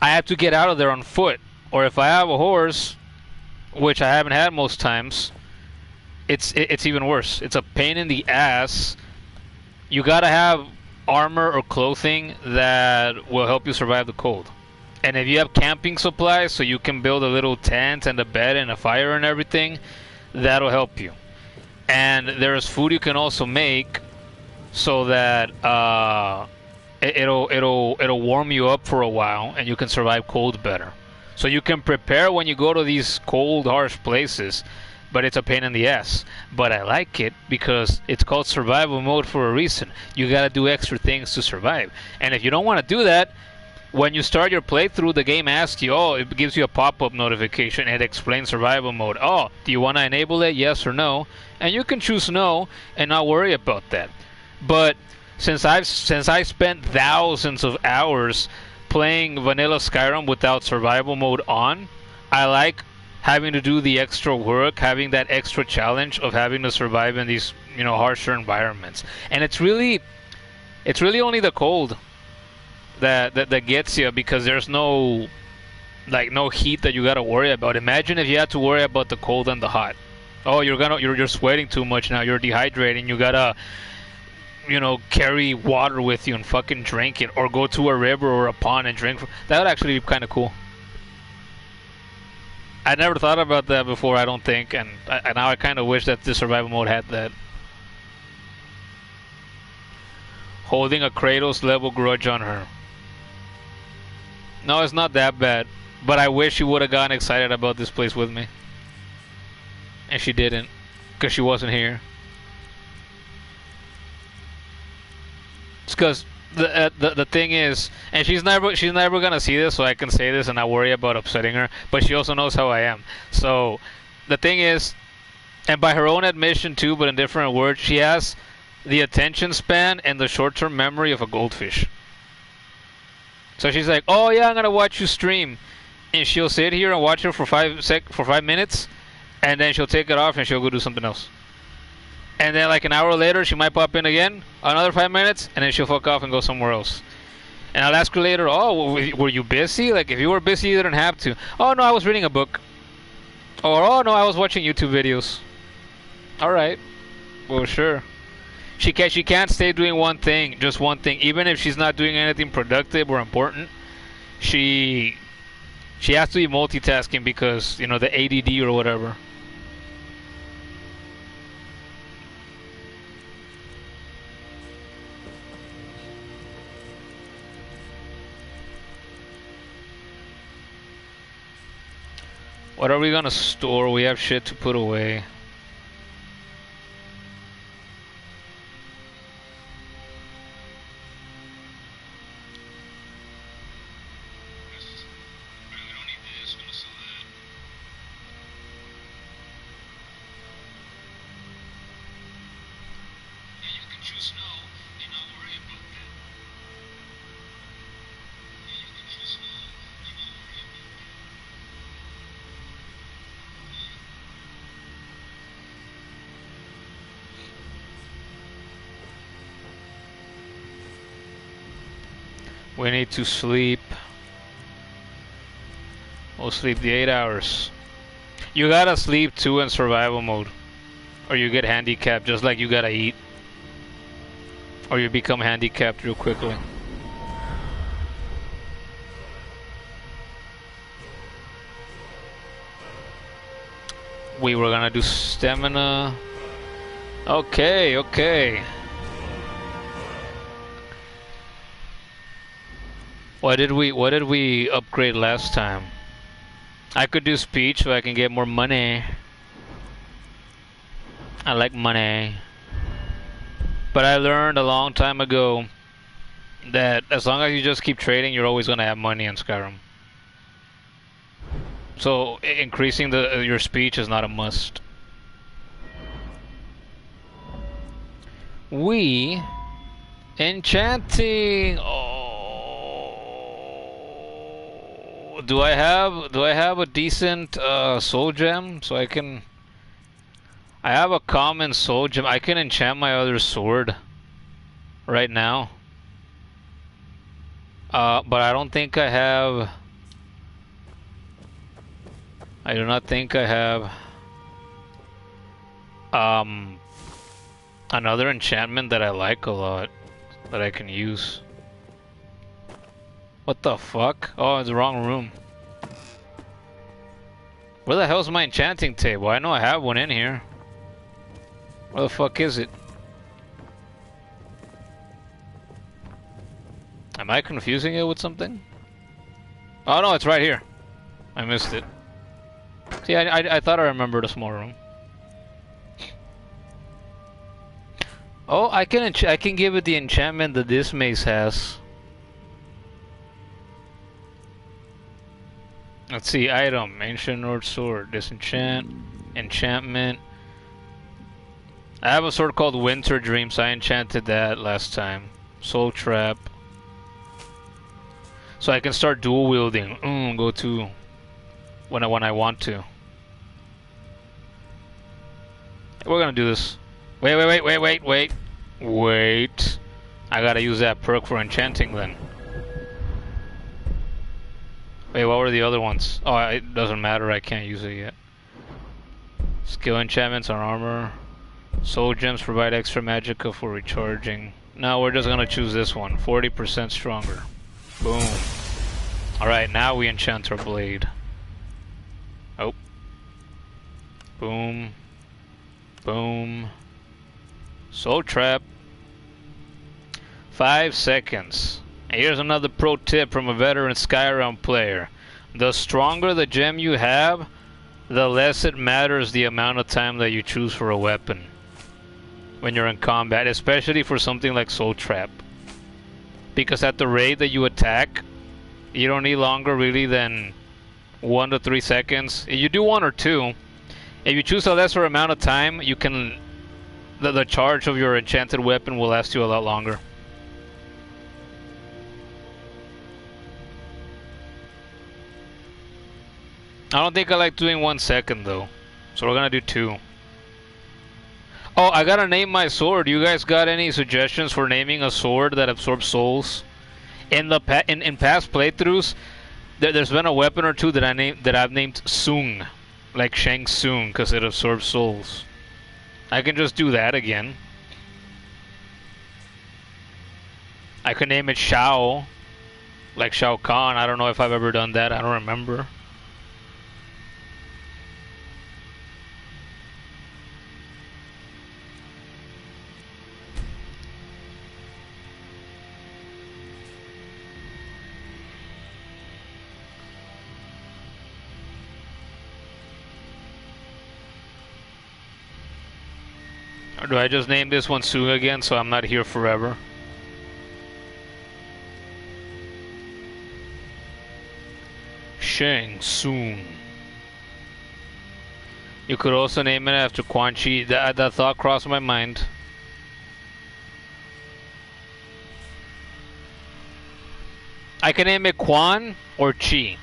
I have to get out of there on foot. Or if I have a horse, which I haven't had most times, it's even worse. It's a pain in the ass. You gotta have armor or clothing that will help you survive the cold. And if you have camping supplies, so you can build a little tent and a bed and a fire and everything, that'll help you. And there's food you can also make so that it'll warm you up for a while and you can survive cold better. So you can prepare when you go to these cold, harsh places, but it's a pain in the ass. But I like it because it's called survival mode for a reason. You gotta do extra things to survive. And if you don't want to do that, when you start your playthrough, the game asks you, it gives you a pop-up notification. It explains survival mode. Oh, do you want to enable it? Yes or no? And you can choose no and not worry about that. But since I spent thousands of hours playing vanilla Skyrim without survival mode on, I like having to do the extra work, having that extra challenge of having to survive in these, harsher environments. And it's really only the cold that gets you, because there's no heat that you gotta worry about. Imagine if you had to worry about the cold and the hot. Oh, you're sweating too much now. You're dehydrating. You gotta carry water with you and fucking drink it, or go to a river or a pond and drink. That would actually be kind of cool. I never thought about that before, I don't think, and now I kind of wish that the survival mode had that. Holding a Kratos level grudge on her. No, it's not that bad, but I wish she would have gotten excited about this place with me. And she didn't, because she wasn't here. It's because the thing is, and she's never gonna see this, so I can say this and not worry about upsetting her. But she also knows how I am. So the thing is, and by her own admission too, but in different words, she has the attention span and the short-term memory of a goldfish. So she's like, "Oh yeah, I'm gonna watch you stream," and she'll sit here and watch it for 5 minutes, and then she'll take it off and she'll go do something else. And then like an hour later, she might pop in again, another 5 minutes, and then she'll fuck off and go somewhere else. And I'll ask her later, "Oh, were you busy? Like, if you were busy, you didn't have to." "Oh no, I was reading a book." Or, "Oh no, I was watching YouTube videos." All right, well sure. She can't stay doing one thing, just one thing. Even if she's not doing anything productive or important, she has to be multitasking because, you know, the ADD or whatever. What are we gonna store? We have shit to put away. We need to sleep. We'll sleep the 8 hours. You gotta sleep too in survival mode, or you get handicapped, just like you gotta eat, or you become handicapped real quickly. We were gonna do stamina. Okay. What did we upgrade last time? I could do speech so I can get more money. I like money. But I learned a long time ago that as long as you just keep trading, you're always gonna have money in Skyrim. So increasing your speech is not a must. We enchanting. Do I have a decent soul gem so I can? I have a common soul gem. I can enchant my other sword right now. But I don't think I have. I do not think I have another enchantment that I like a lot that I can use. What the fuck? Oh, it's the wrong room. Where the hell's my enchanting table? I know I have one in here. Where the fuck is it? Am I confusing it with something? Oh no, it's right here. I missed it. See, I thought I remembered a small room. Oh, I can give it the enchantment that this mace has. Let's see, item, ancient Nord sword, disenchant, enchantment. I have a sword called Winter Dreams. I enchanted that last time. Soul trap. So I can start dual wielding. Go to when I want to. We're gonna do this. Wait. I gotta use that perk for enchanting then. Wait, what were the other ones? Oh, it doesn't matter, I can't use it yet. Skill enchantments on armor. Soul gems provide extra magicka for recharging. No, we're just gonna choose this one. 40% stronger. Boom. Alright, now we enchant our blade. Oh. Boom. Boom. Soul trap. 5 seconds. And here's another pro tip from a veteran Skyrim player. The stronger the gem you have, the less it matters the amount of time that you choose for a weapon when you're in combat, especially for something like Soul Trap. Because at the rate that you attack, you don't need longer really than 1 to 3 seconds. If you do 1 or 2, if you choose a lesser amount of time, you can the charge of your enchanted weapon will last you a lot longer. I don't think I like doing 1 second though, so we're gonna do 2. Oh, I gotta name my sword. You guys got any suggestions for naming a sword that absorbs souls? In past playthroughs, there's been a weapon or two that I've named Sung, like Shang Tsung, because it absorbs souls. I can just do that again. I could name it Shao, like Shao Kahn. I don't know if I've ever done that. I don't remember. Or do I just name this one Sue again so I'm not here forever? Shang Tsung. You could also name it after Quan Chi. That thought crossed my mind. I can name it Quan or Chi.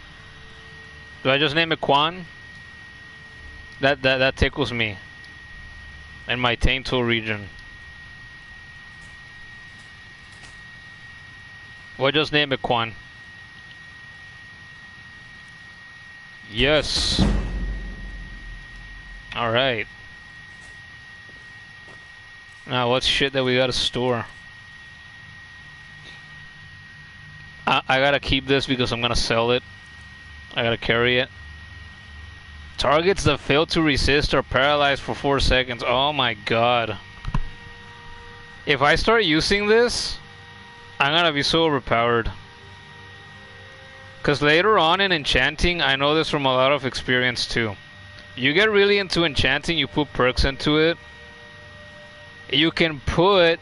Do I just name it Quan? That tickles me. In my Taintul region. We'll just name it Quan. Yes. Alright. Now what's shit that we gotta store? I gotta keep this because I'm gonna sell it. I gotta carry it. Targets that fail to resist are paralyzed for 4 seconds. Oh my god. If I start using this, I'm gonna be so overpowered. Because later on in enchanting, I know this from a lot of experience too. You get really into enchanting, you put perks into it. You can put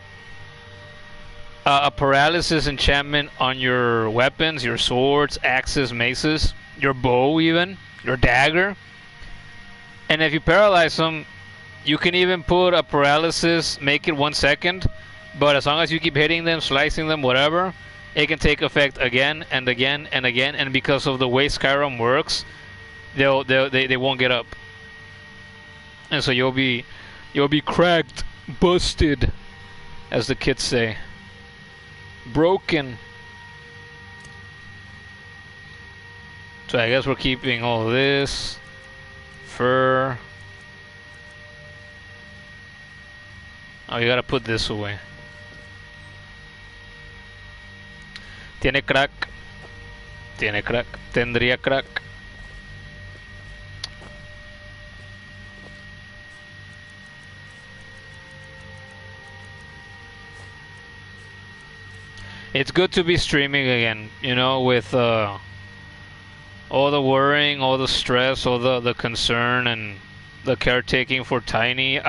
a paralysis enchantment on your weapons, your swords, axes, maces, your bow even, your dagger. And if you paralyze them, you can even put a paralysis, make it 1 second, but as long as you keep hitting them, slicing them, whatever, it can take effect again and again and again, and because of the way Skyrim works, they won't get up. And so you'll be cracked, busted, as the kids say. Broken. So I guess we're keeping all this. Fur. Oh, you gotta put this away. Tiene crack. Tiene crack. Tendría crack. It's good to be streaming again, you know, with all the worrying, all the stress, all the concern and the caretaking for Tiny.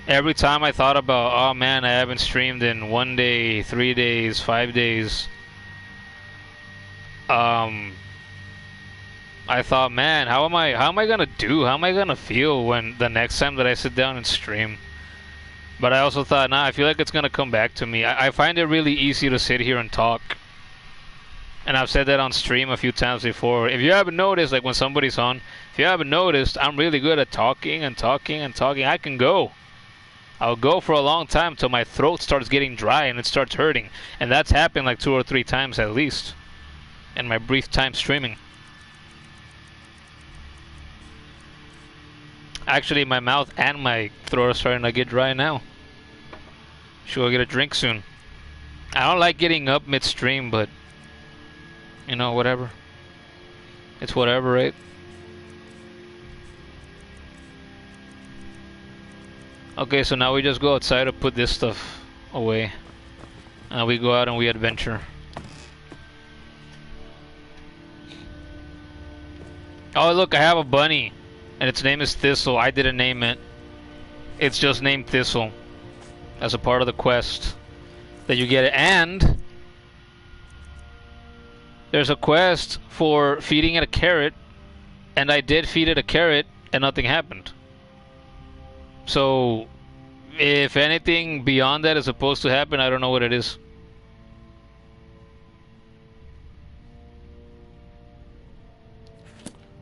Every time I thought about, oh man, I haven't streamed in 1 day, 3 days, 5 days. I thought, man, how am I gonna do? How am I gonna feel when the next time that I sit down and stream? But I also thought, nah, I feel like it's gonna come back to me. I find it really easy to sit here and talk. And I've said that on stream a few times before. If you haven't noticed, like when somebody's on, if you haven't noticed, I'm really good at talking and talking and talking. I can go. I'll go for a long time till my throat starts getting dry and it starts hurting. And that's happened like 2 or 3 times at least in my brief time streaming. Actually, my mouth and my throat are starting to get dry now. Should go get a drink soon. I don't like getting up mid-stream, but you know, whatever. It's whatever, right? Okay, so now we just go outside to put this stuff away. And we go out and we adventure. Oh, look, I have a bunny. And its name is Thistle. I didn't name it. It's just named Thistle. As a part of the quest that you get it. And there's a quest for feeding it a carrot. And I did feed it a carrot and nothing happened. So, if anything beyond that is supposed to happen, I don't know what it is.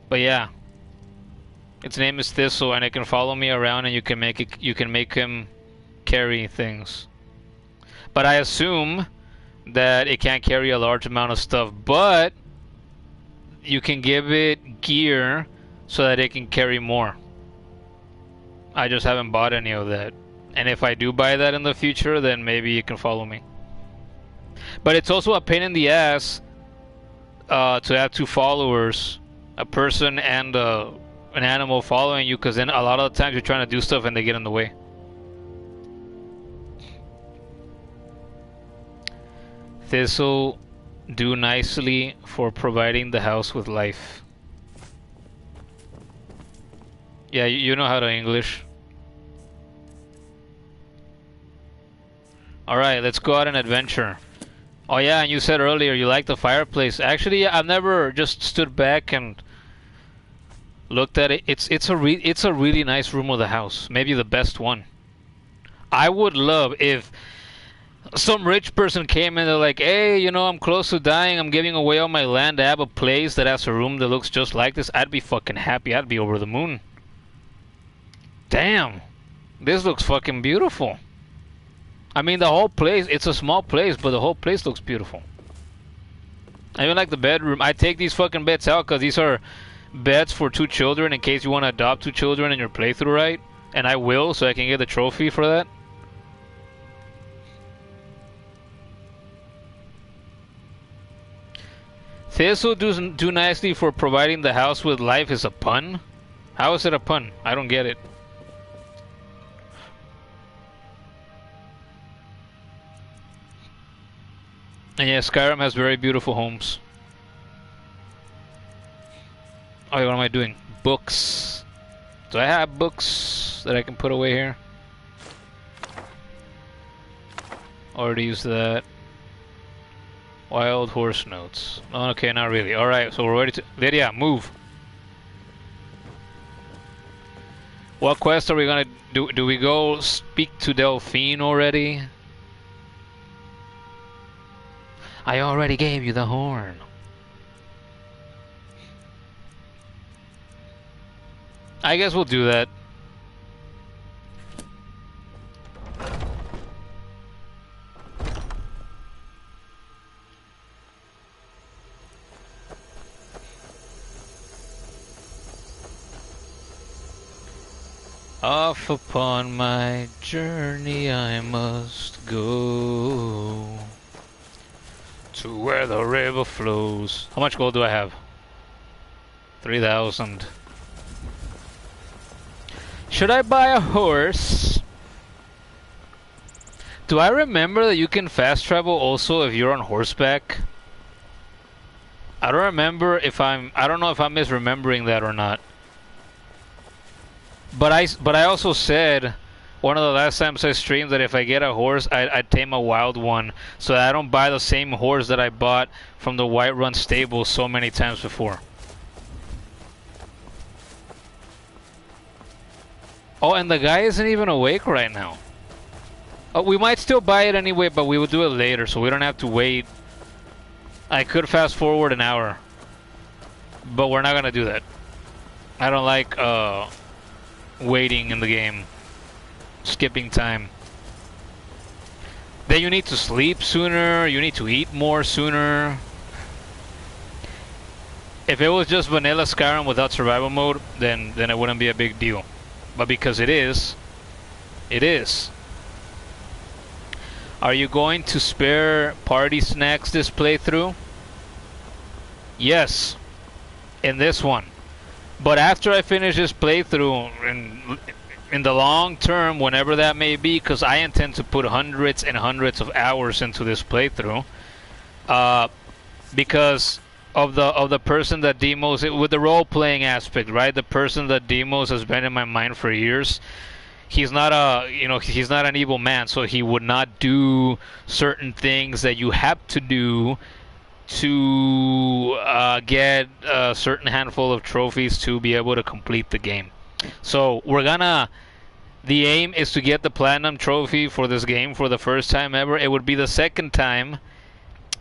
But yeah, its name is Thistle, and it can follow me around, and you can make him carry things. But I assume that it can't carry a large amount of stuff, but you can give it gear so that it can carry more. I just haven't bought any of that. And if I do buy that in the future, then maybe it can follow me. But it's also a pain in the ass to have two followers, a person and an animal following you, because then a lot of the times you're trying to do stuff and they get in the way. Thistle, do nicely for providing the house with life. Yeah, you know how to English. Alright, let's go out and adventure. Oh yeah, and you said earlier you like the fireplace. Actually, I've never just stood back and looked at it. It's a really nice room of the house. Maybe the best one. I would love if some rich person came in, they're like, hey, you know, I'm close to dying, I'm giving away all my land, I have a place that has a room that looks just like this. I'd be fucking happy. I'd be over the moon. Damn, this looks fucking beautiful. I mean, the whole place, it's a small place, but the whole place looks beautiful. I even like the bedroom. I take these fucking beds out because these are beds for 2 children in case you want to adopt 2 children in your playthrough, right? And I will, so I can get the trophy for that. Thistle do nicely for providing the house with life is a pun? How is it a pun? I don't get it. And yeah, Skyrim has very beautiful homes. Oh, what am I doing? Books. Do I have books that I can put away here? Already used that. Wild horse notes. Oh, okay, not really. Alright, so we're ready to... Lydia, move! What quest are we gonna do? Do we go speak to Delphine already? I already gave you the horn. I guess we'll do that. Off upon my journey I must go to where the river flows. How much gold do I have? 3,000. Should I buy a horse? Do I remember that you can fast travel also if you're on horseback? I don't remember if I don't know if I'm misremembering that or not. But I also said one of the last times I streamed that if I get a horse, I'd tame a wild one so that I don't buy the same horse that I bought from the Whiterun stable so many times before. Oh, and the guy isn't even awake right now. Oh, we might still buy it anyway, but we will do it later so we don't have to wait. I could fast forward an hour, but we're not gonna do that. I don't like waiting in the game, skipping time. Then you need to sleep sooner, you need to eat more sooner. If it was just vanilla Skyrim without survival mode, then it wouldn't be a big deal. But because it is, it is. Are you going to spare party snacks this playthrough? Yes, in this one. But after I finish this playthrough, and in the long term, whenever that may be, because I intend to put hundreds and hundreds of hours into this playthrough, because of the person that Demos, with the role-playing aspect, right? The person that Demos has been in my mind for years. He's not he's not an evil man, so he would not do certain things that you have to do to get a certain handful of trophies to be able to complete the game. So the aim is to get the platinum trophy for this game for the first time ever. It would be the second time.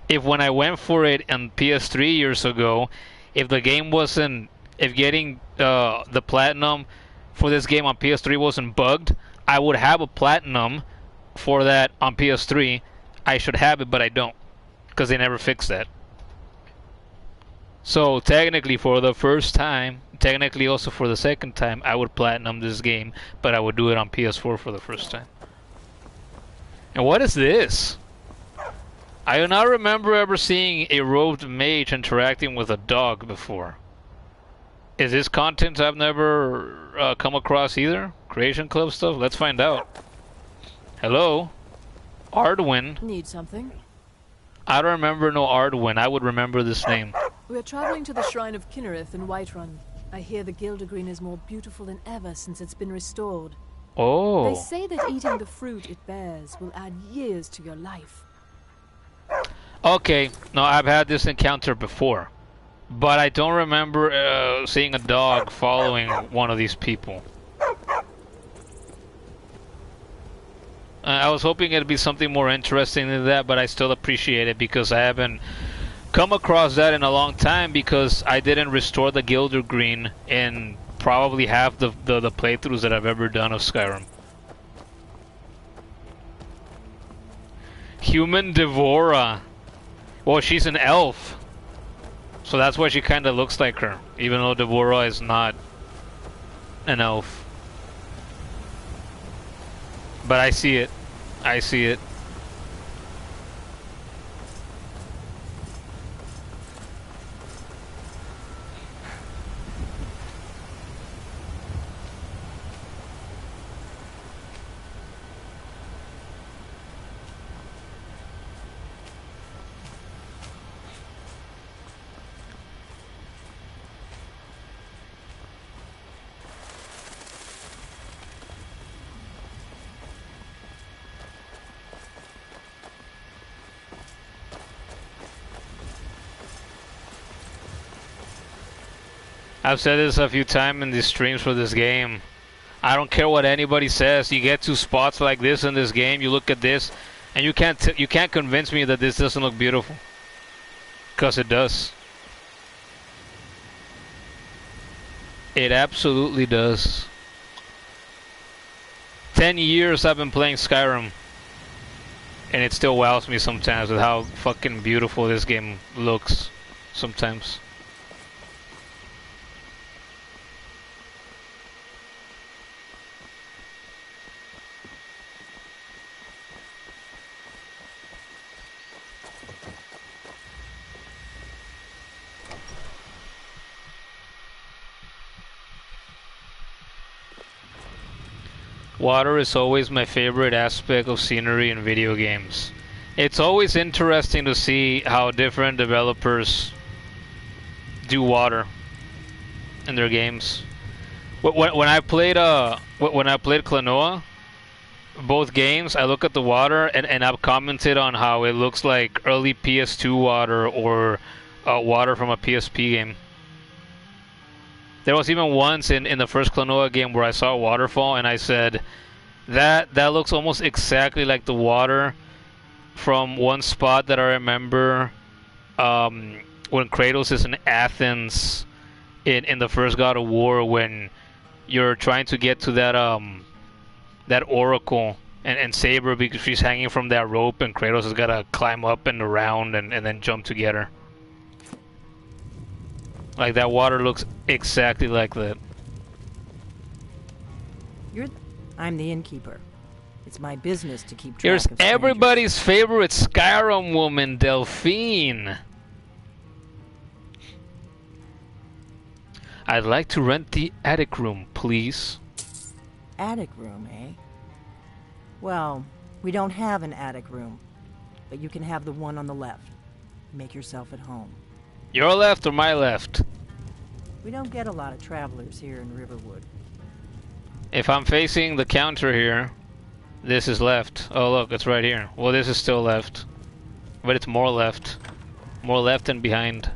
If when I went for it on PS3 years ago, if getting the platinum for this game on PS3 wasn't bugged, I would have a platinum for that on PS3. I should have it, but I don't, because they never fixed that. So technically for the first time, technically also for the second time, I would platinum this game, but I would do it on PS4 for the first time. And what is this? I do not remember ever seeing a robed mage interacting with a dog before. Is this content I've never come across either? Creation Club stuff? Let's find out. Hello? Alduin? Need something? I don't remember no Alduin. I would remember this name. We are traveling to the Shrine of Kinnereth in Whiterun. I hear the Gildergreen is more beautiful than ever since it's been restored. Oh. They say that eating the fruit it bears will add years to your life. Okay. No, I've had this encounter before. But I don't remember seeing a dog following one of these people. I was hoping it'd be something more interesting than that, but I still appreciate it because I haven't come across that in a long time, because I didn't restore the Gildergreen in probably half the playthroughs that I've ever done of Skyrim. Human Devora. Well, she's an elf. So that's why she kind of looks like her, even though Devora is not an elf. But I see it. I see it. I've said this a few times in these streams for this game. I don't care what anybody says. You get to spots like this in this game, you look at this, and you can't convince me that this doesn't look beautiful. 'Cause it does. It absolutely does. 10 years I've been playing Skyrim, and it still wows me sometimes with how fucking beautiful this game looks sometimes. Water is always my favorite aspect of scenery in video games. It's always interesting to see how different developers do water in their games. When I played Klonoa, both games, I look at the water and I've commented on how it looks like early PS2 water or water from a PSP game. There was even once in the first Klonoa game where I saw a waterfall and I said, that looks almost exactly like the water from one spot that I remember when Kratos is in Athens in the first God of War, when you're trying to get to that oracle and save her because she's hanging from that rope and Kratos has got to climb up and around and then jump to get her. Like, that water looks exactly like that. I'm the innkeeper. It's my business to keep track Here's of strangers. everybody's favorite Skyrim woman, Delphine. I'd like to rent the attic room, please. Attic room, eh? Well, we don't have an attic room, but you can have the one on the left. Make yourself at home. Your left or my left? We don't get a lot of travelers here in Riverwood. If I'm facing the counter here, this is left. Oh look, it's right here. Well, this is still left. But it's more left. More left and behind.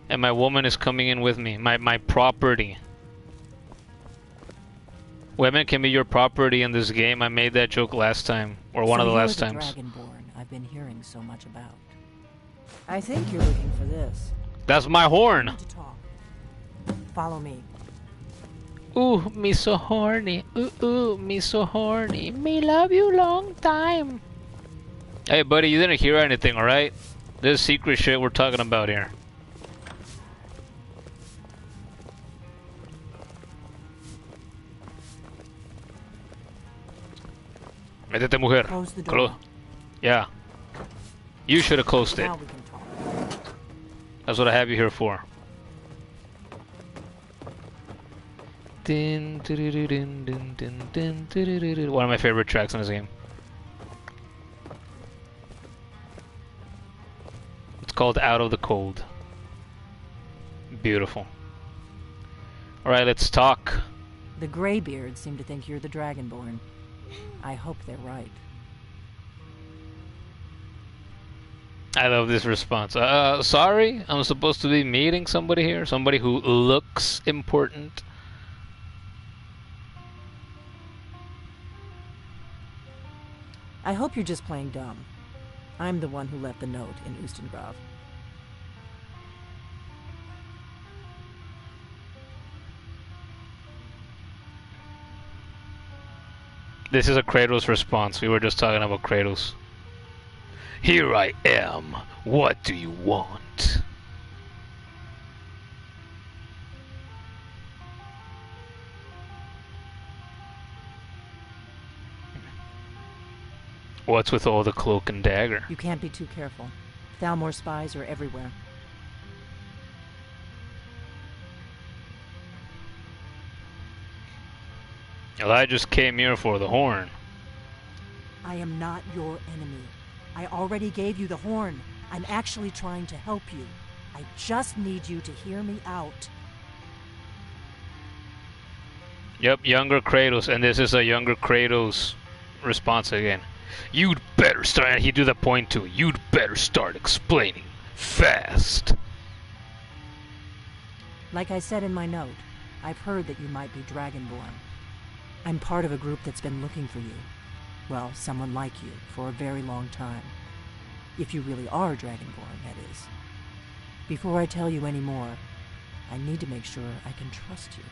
And my woman is coming in with me. My property. Women can be your property in this game. I made that joke last time. Or one of the last times. Dragonborn I've been hearing so much about. I think you're looking for this. That's my horn. To talk. Follow me. Ooh, me so horny. Ooh, me so horny. Me love you long time. Hey, buddy, you didn't hear anything, alright? This is secret shit we're talking about here. Métete, mujer. Close the door. Yeah. You should have closed it. Now we can talk. That's what I have you here for. One of my favorite tracks in this game. It's called Out of the Cold. Beautiful. Alright, let's talk. The Greybeards seem to think you're the Dragonborn. I hope they're right. I love this response. Sorry, I'm supposed to be meeting somebody here? Somebody who looks important? I hope you're just playing dumb. I'm the one who left the note in Ustengrav. This is a Kratos response. We were just talking about Kratos. Here I am. What do you want? What's with all the cloak and dagger? You can't be too careful. Thalmor spies are everywhere. Well, I just came here for the horn. I am not your enemy. I already gave you the horn. I'm actually trying to help you. I just need you to hear me out. Yep, younger Kratos, and this is a younger Kratos response again. You'd better start, and he do the point too. You'd better start explaining fast. Like I said in my note, I've heard that you might be Dragonborn. I'm part of a group that's been looking for you. Well, someone like you, for a very long time. If you really are Dragonborn, that is. Before I tell you any more, I need to make sure I can trust you.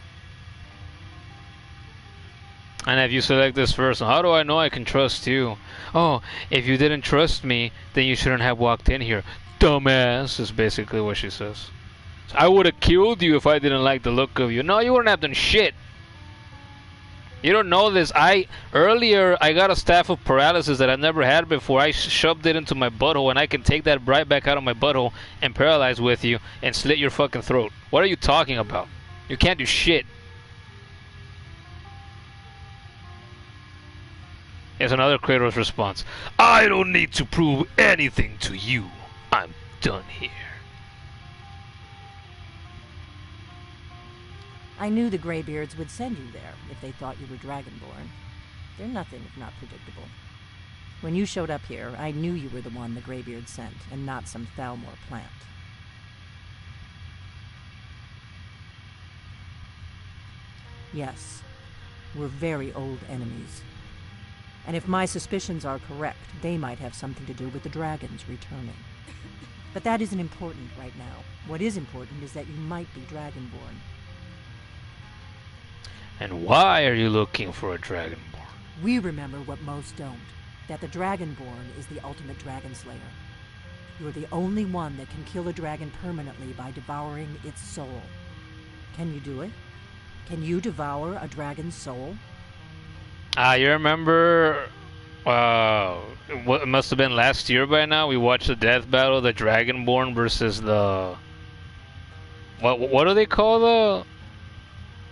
And if you select this first, how do I know I can trust you? Oh, if you didn't trust me, then you shouldn't have walked in here. Dumbass, is basically what she says. I would have killed you if I didn't like the look of you. No, you wouldn't have done shit. You don't know this. Earlier I got a staff of paralysis that I never had before. I shoved it into my butthole, and I can take that right back out of my butthole and paralyze with you and slit your fucking throat. What are you talking about? You can't do shit. Here's another Kratos response. I don't need to prove anything to you. I'm done here. I knew the Greybeards would send you there if they thought you were Dragonborn. They're nothing if not predictable. When you showed up here, I knew you were the one the Greybeards sent, and not some Thalmor plant. Yes, we're very old enemies. And if my suspicions are correct, they might have something to do with the dragons returning. But that isn't important right now. What is important is that you might be Dragonborn. And why are you looking for a Dragonborn? We remember what most don't, that the Dragonborn is the ultimate dragon slayer. You're the only one that can kill a dragon permanently by devouring its soul. Can you do it? Can you devour a dragon's soul? You remember, what it must have been last year by now, we watched the death battle, the Dragonborn versus the... What do they call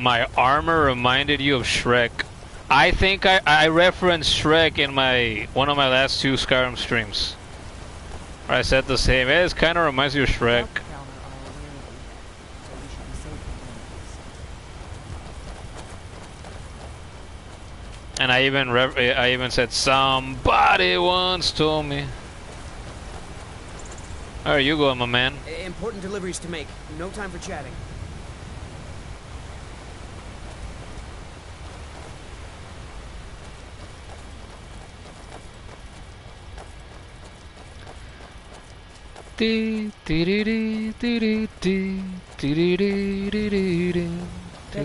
My armor reminded you of Shrek. I think I referenced Shrek in one of my last 2 Skyrim streams. I said the same. It kind of reminds you of Shrek. And I even said somebody once told me. Where are you going, my man? Important deliveries to make. No time for chatting. Better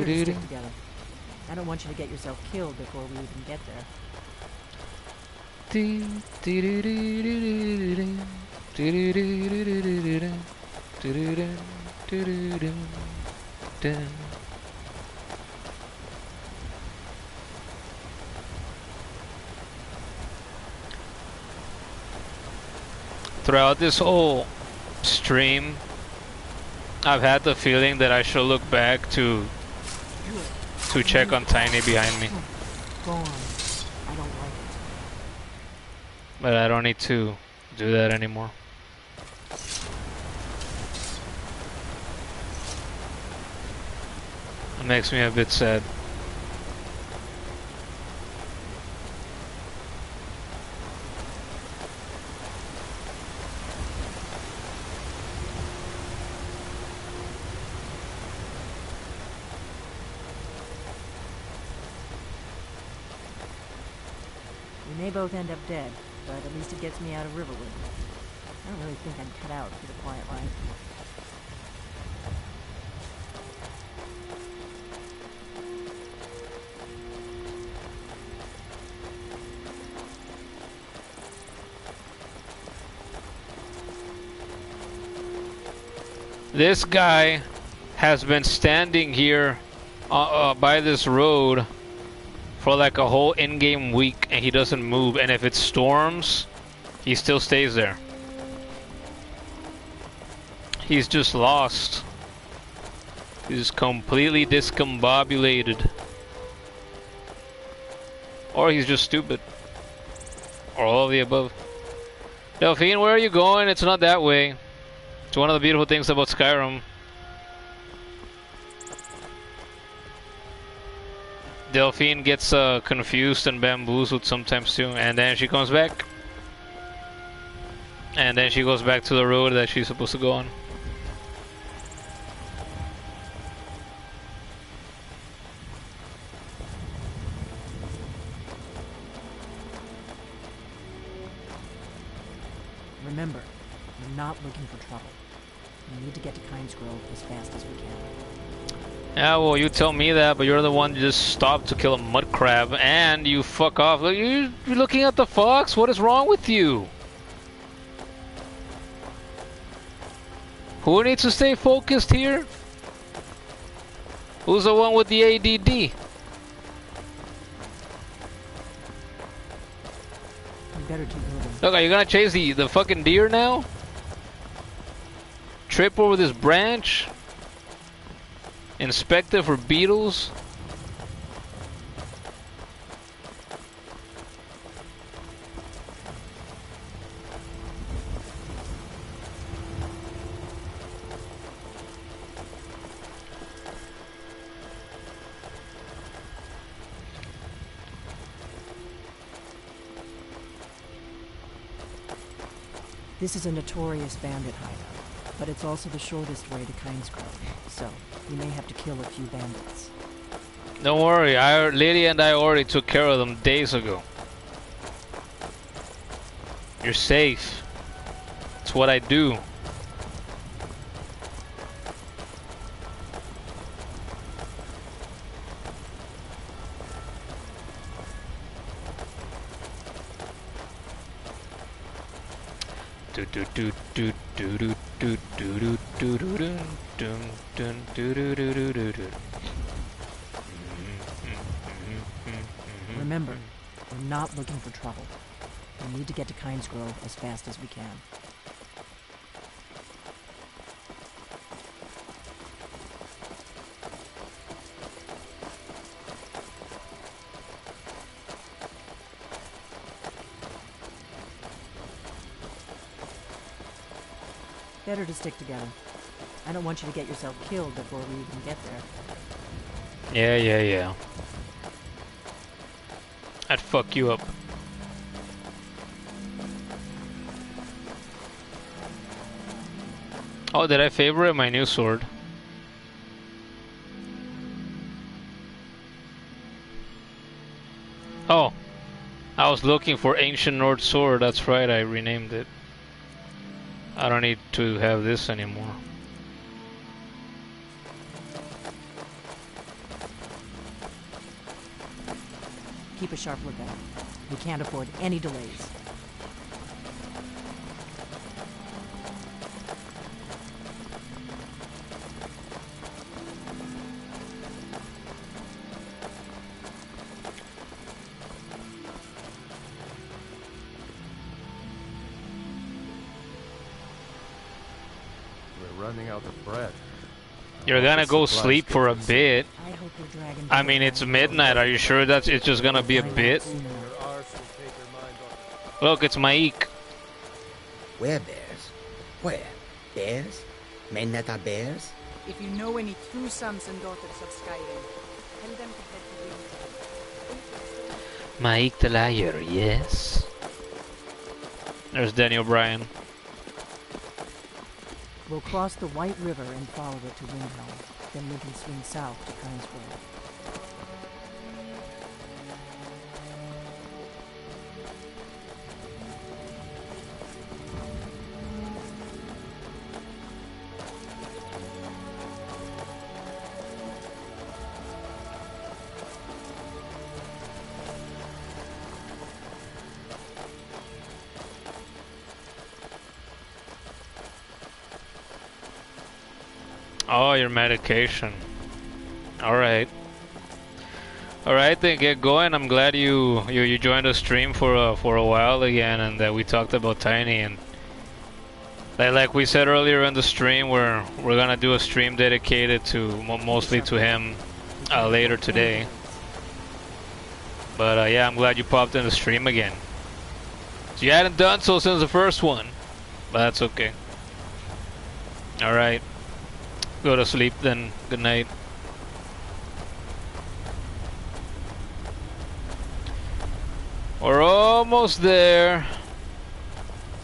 stick together. I don't want you to get yourself killed before we even get there. Throughout this whole stream, I've had the feeling that I should look back to check on Tiny behind me. Go on. I don't like it. But I don't need to do that anymore. It makes me a bit sad. We may both end up dead, but at least it gets me out of Riverwood. I don't really think I'm cut out for the quiet life. This guy has been standing here by this road for like a whole in-game week and he doesn't move, and if it storms, he still stays there. He's just lost. He's completely discombobulated. Or he's just stupid. Or all of the above. Delphine, where are you going? It's not that way. It's one of the beautiful things about Skyrim. Delphine gets confused and bamboozled sometimes too, and then she comes back. And then she goes back to the road that she's supposed to go on. Remember, we're not looking for trouble. We need to get to Kynesgrove as fast as we can. Yeah, well, you tell me that, but you're the one who just stopped to kill a mud crab, and you fuck off. Look, you're looking at the fox? What is wrong with you? Who needs to stay focused here? Who's the one with the ADD? We better keep moving. Look, are you gonna chase the fucking deer now? Trip over this branch? Inspect it for beetles? This is a notorious bandit hideout, but it's also the shortest way to Kynesgrove, so we may have to kill a few bandits. Don't worry, Lydia and I already took care of them days ago. You're safe. It's what I do. Remember, we're not looking for trouble. We need to get to Kynesgrove as fast as we can. Better to stick together. I don't want you to get yourself killed before we even get there. Yeah. I'd fuck you up. Oh, did I favorite my new sword? Oh, I was looking for Ancient North Sword. That's right, I renamed it. I don't need to have this anymore. Keep a sharp lookout. We can't afford any delays. We're running out of bread. You're gonna go sleep for a bit. I hope your dragon. I mean, it's midnight. Are you sure that it's just gonna be a bit? Look, it's Maik. Where bears? Where? Bears? Men that are bears? If you know any true sons and daughters of Skyrim, tell them to head to Maik the liar, yes. There's Danny O'Brien. We'll cross the White River and follow it to Windhelm. Then we can swing south to Kynesgrove. Oh, your medication. Alright. Alright, then get going. I'm glad you joined the stream for a while again, and that we talked about Tiny, and like we said earlier in the stream, we're gonna do a stream dedicated to mostly to him later today. But yeah, I'm glad you popped in the stream again. So you hadn't done so since the first one, but that's okay. Alright. Go to sleep then. Good night. We're almost there.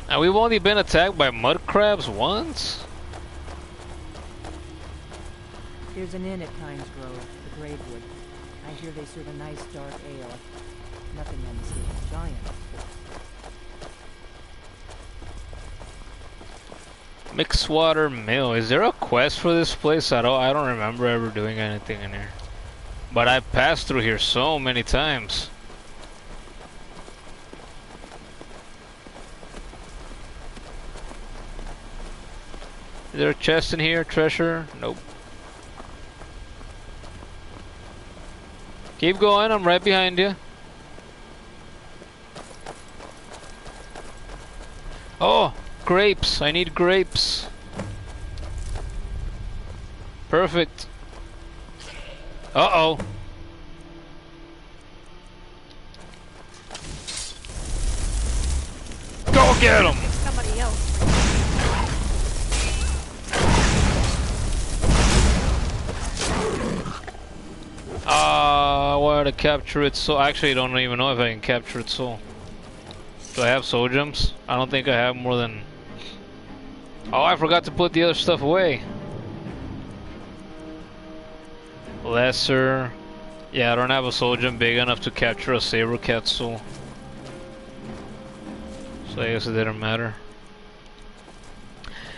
And we've only been attacked by mud crabs once? There's an inn at Kynesgrove, the Gravewood. I hear they serve a nice dark ale. Nothing on the scale of giant. Mixwater Mill. Is there a quest for this place? I don't remember ever doing anything in here. But I passed through here so many times. Is there a chest in here? Treasure? Nope. Keep going, I'm right behind you. Oh! Grapes! I need grapes. Perfect. Uh-oh. Go get him! somebody else. I wanted to capture its soul. Actually, I don't even know if I can capture its soul. Do I have soul gems? I don't think I have more than... Oh, I forgot to put the other stuff away. Lesser. Yeah, I don't have a soul gem big enough to capture a saber cat soul. So I guess it didn't matter.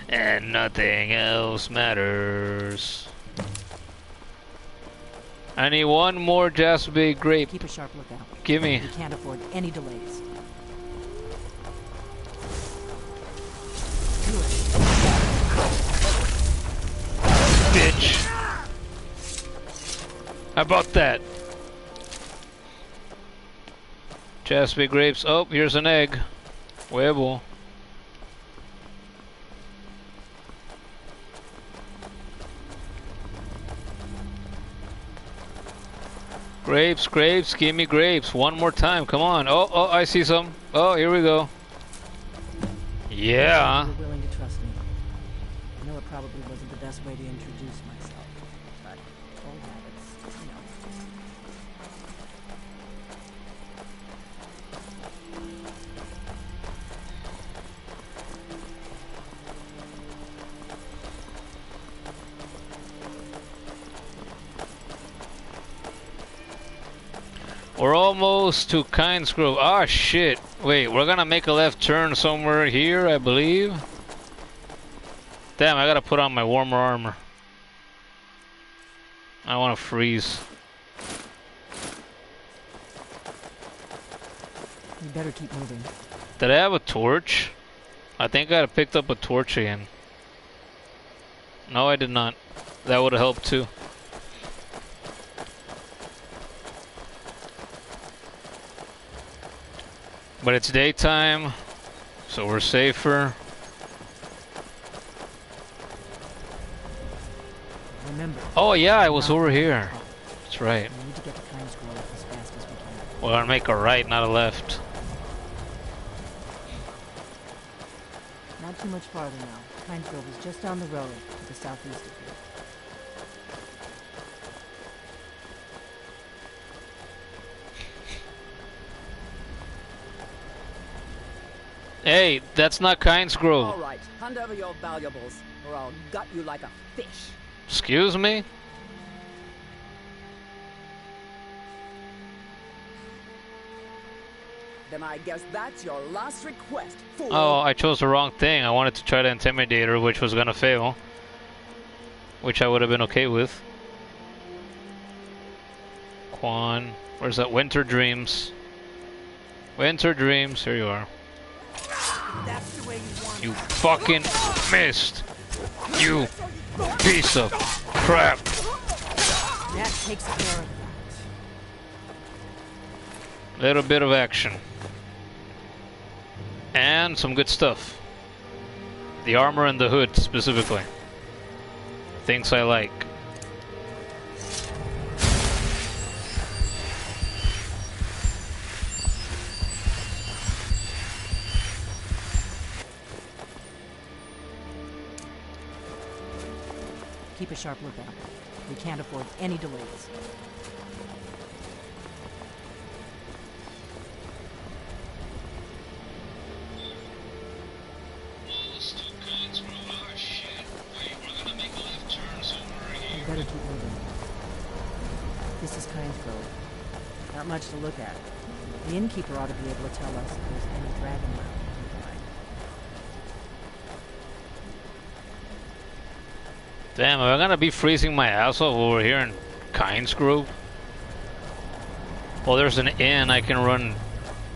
And nothing else matters. I need one more Jasper grape. Keep a sharp lookout. Give me. We can't afford any delays. Bitch. How about that? Jasper grapes. Oh, here's an egg. Huevo. Grapes, grapes, give me grapes. One more time, come on. Oh, oh, I see some. Oh, here we go. Yeah. You're willing to trust me. I know it probably wasn't the best way to introduce myself, but old habits, you know. We're almost to Kynesgrove. Ah, shit. Wait, we're gonna make a left turn somewhere here, I believe. Damn, I gotta put on my warmer armor. I wanna freeze. You better keep moving. Did I have a torch? I think I picked up a torch again. No, I did not. That would have helped too. But it's daytime, so we're safer. Remember. Oh yeah, I was over here. That's right. We need to get to Kynesgrove as fast as we can. We're gonna make a right, not a left. Not too much farther now. Kynesgrove is just down the road to the southeast of here. Hey, that's not Kynesgrove. All right, hand over your valuables, or I'll gut you like a fish. Excuse me? Then I guess that's your last request, fool. Oh, I chose the wrong thing. I wanted to try to intimidate her, which was gonna fail. Which I would have been okay with. Quan. Where's that? Winter Dreams. Winter Dreams. Here you are. That's the way you want You fucking missed. You piece of crap. That takes care of that. Little bit of action. And some good stuff. The armor and the hood, specifically. Things I like. Keep a sharp lookout. We can't afford any delays. You better keep moving. This is Kynesgrove. Not much to look at. The innkeeper ought to be able to tell us if there's any dragon left nearby. Damn, am I gonna be freezing my ass off over here in Kynesgrove? Well, there's an inn. I can run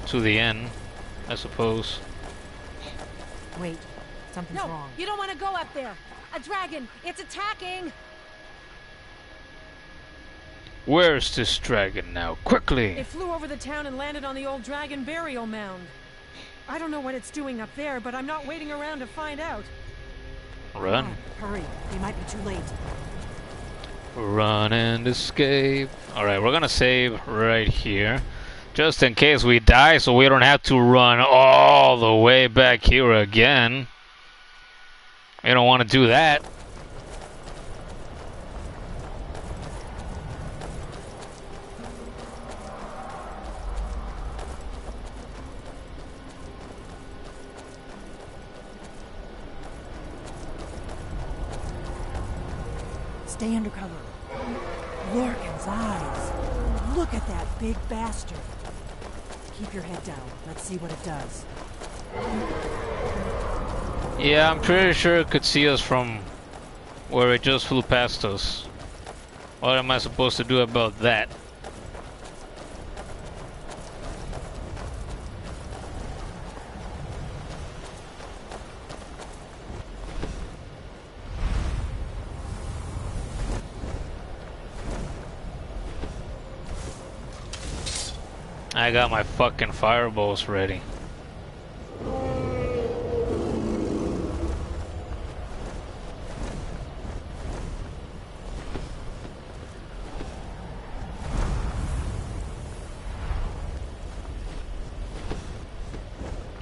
to the inn, I suppose. Wait, something's wrong. You don't want to go up there. A dragon. It's attacking. Where's this dragon now? Quickly! It flew over the town and landed on the old dragon burial mound. I don't know what it's doing up there, but I'm not waiting around to find out. Run. Come on, hurry. We might be too late. Run and escape. Alright, we're gonna save right here. Just in case we die, so we don't have to run all the way back here again. We don't want to do that. Stay undercover. Lorcan's eyes. Look at that big bastard. Keep your head down. Let's see what it does. Yeah, I'm pretty sure it could see us from where it just flew past us. What am I supposed to do about that? I got my fucking fireballs ready.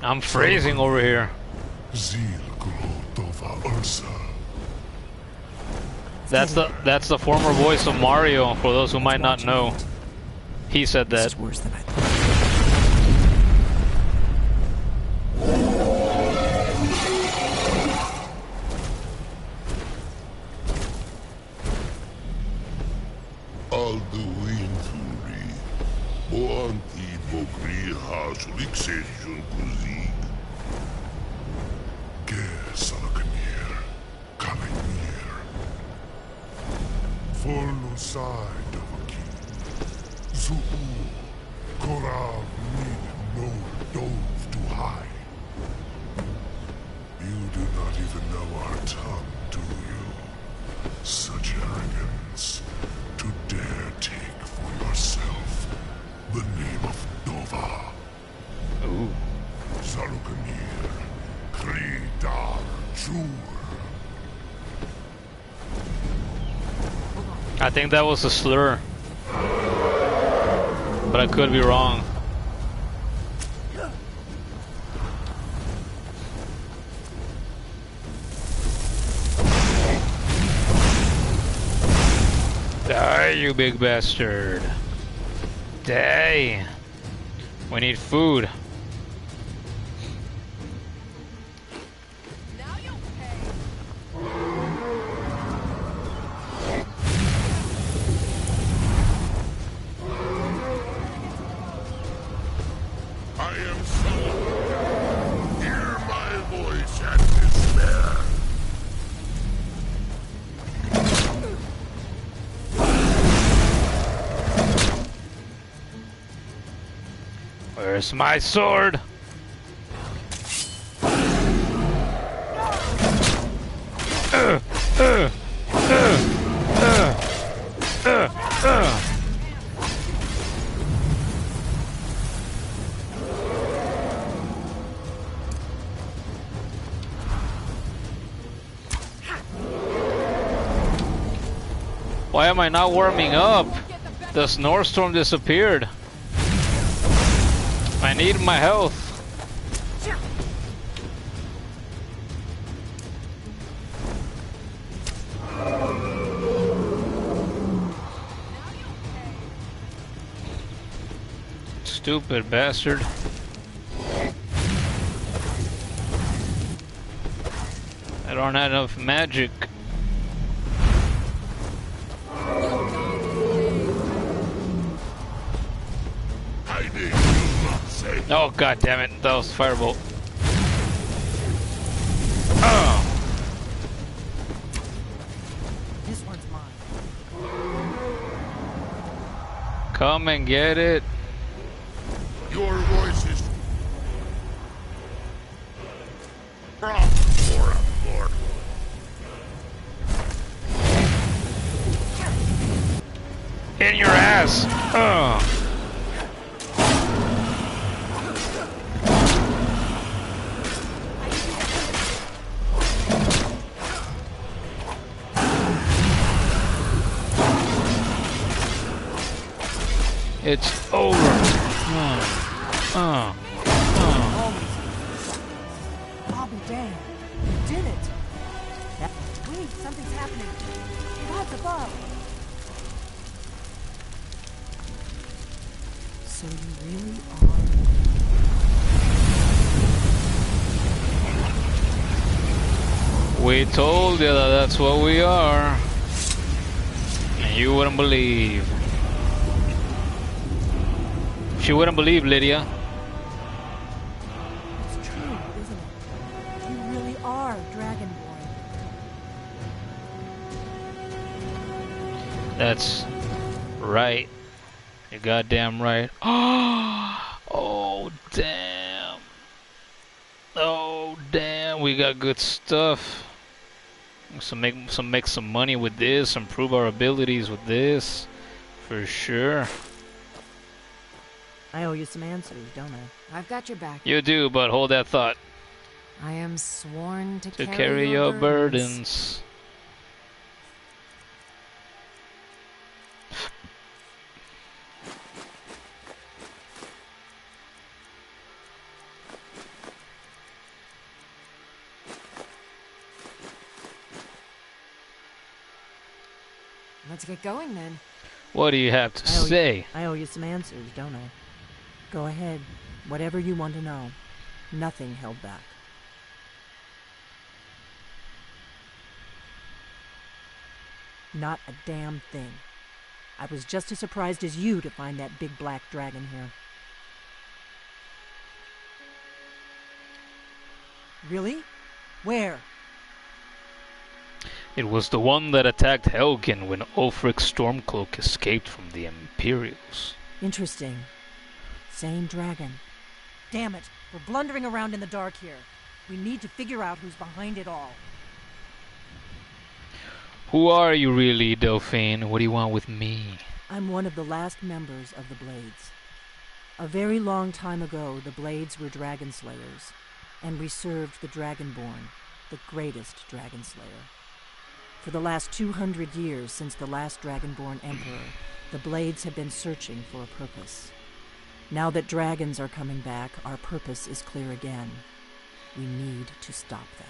I'm freezing over here. That's the former voice of Mario, for those who might not know. He said that. This is worse than I thought. Alduin Fury. Boanti Bogri Hasulik Kuzig. Ke Salohknir. Kynesgrove. Forlusai Delphine. Zuu. Korav Nin no dove to high. You do not even know our tongue, do you? Such arrogance. To dare take for yourself the name of Dova. Ooh. Salohknir. Kridar Jur. I think that was a slur. But I could be wrong. Die, you big bastard. Die. We need food. Now you pay. I am Salohknir. Hear my voice and despair. Where's my sword? Why am I not warming up? The snowstorm disappeared. I need my health. Stupid bastard. I don't have enough magic. Oh, god damn it, that was firebolt. This one's mine. Come and get it. Your voice is in your ass. It's over. I'll be damned. You did it. Wait, something's happening. God's above. So you really are. We told you that that's what we are. And you wouldn't believe. She wouldn't believe, Lydia. It's true, isn't it? You really are Dragonborn. That's right. You're goddamn right. Oh, damn. Oh, damn. We got good stuff. So make some money with this, improve our abilities with this, for sure. I owe you some answers, don't I? I've got your back. You do, but hold that thought. I am sworn to carry your burdens. Let's get going then. What do you have to say? I owe you some answers, don't I? Go ahead. Whatever you want to know. Nothing held back. Not a damn thing. I was just as surprised as you to find that big black dragon here. Really? Where? It was the one that attacked Helgen when Ulfric's Stormcloak escaped from the Imperials. Interesting. Same dragon. Damn it, we're blundering around in the dark here. We need to figure out who's behind it all. Who are you really, Delphine? What do you want with me? I'm one of the last members of the Blades. A very long time ago, the Blades were dragon slayers, and we served the Dragonborn, the greatest dragon slayer. For the last 200 years since the last Dragonborn Emperor, the Blades have been searching for a purpose. Now that dragons are coming back, our purpose is clear again. We need to stop them.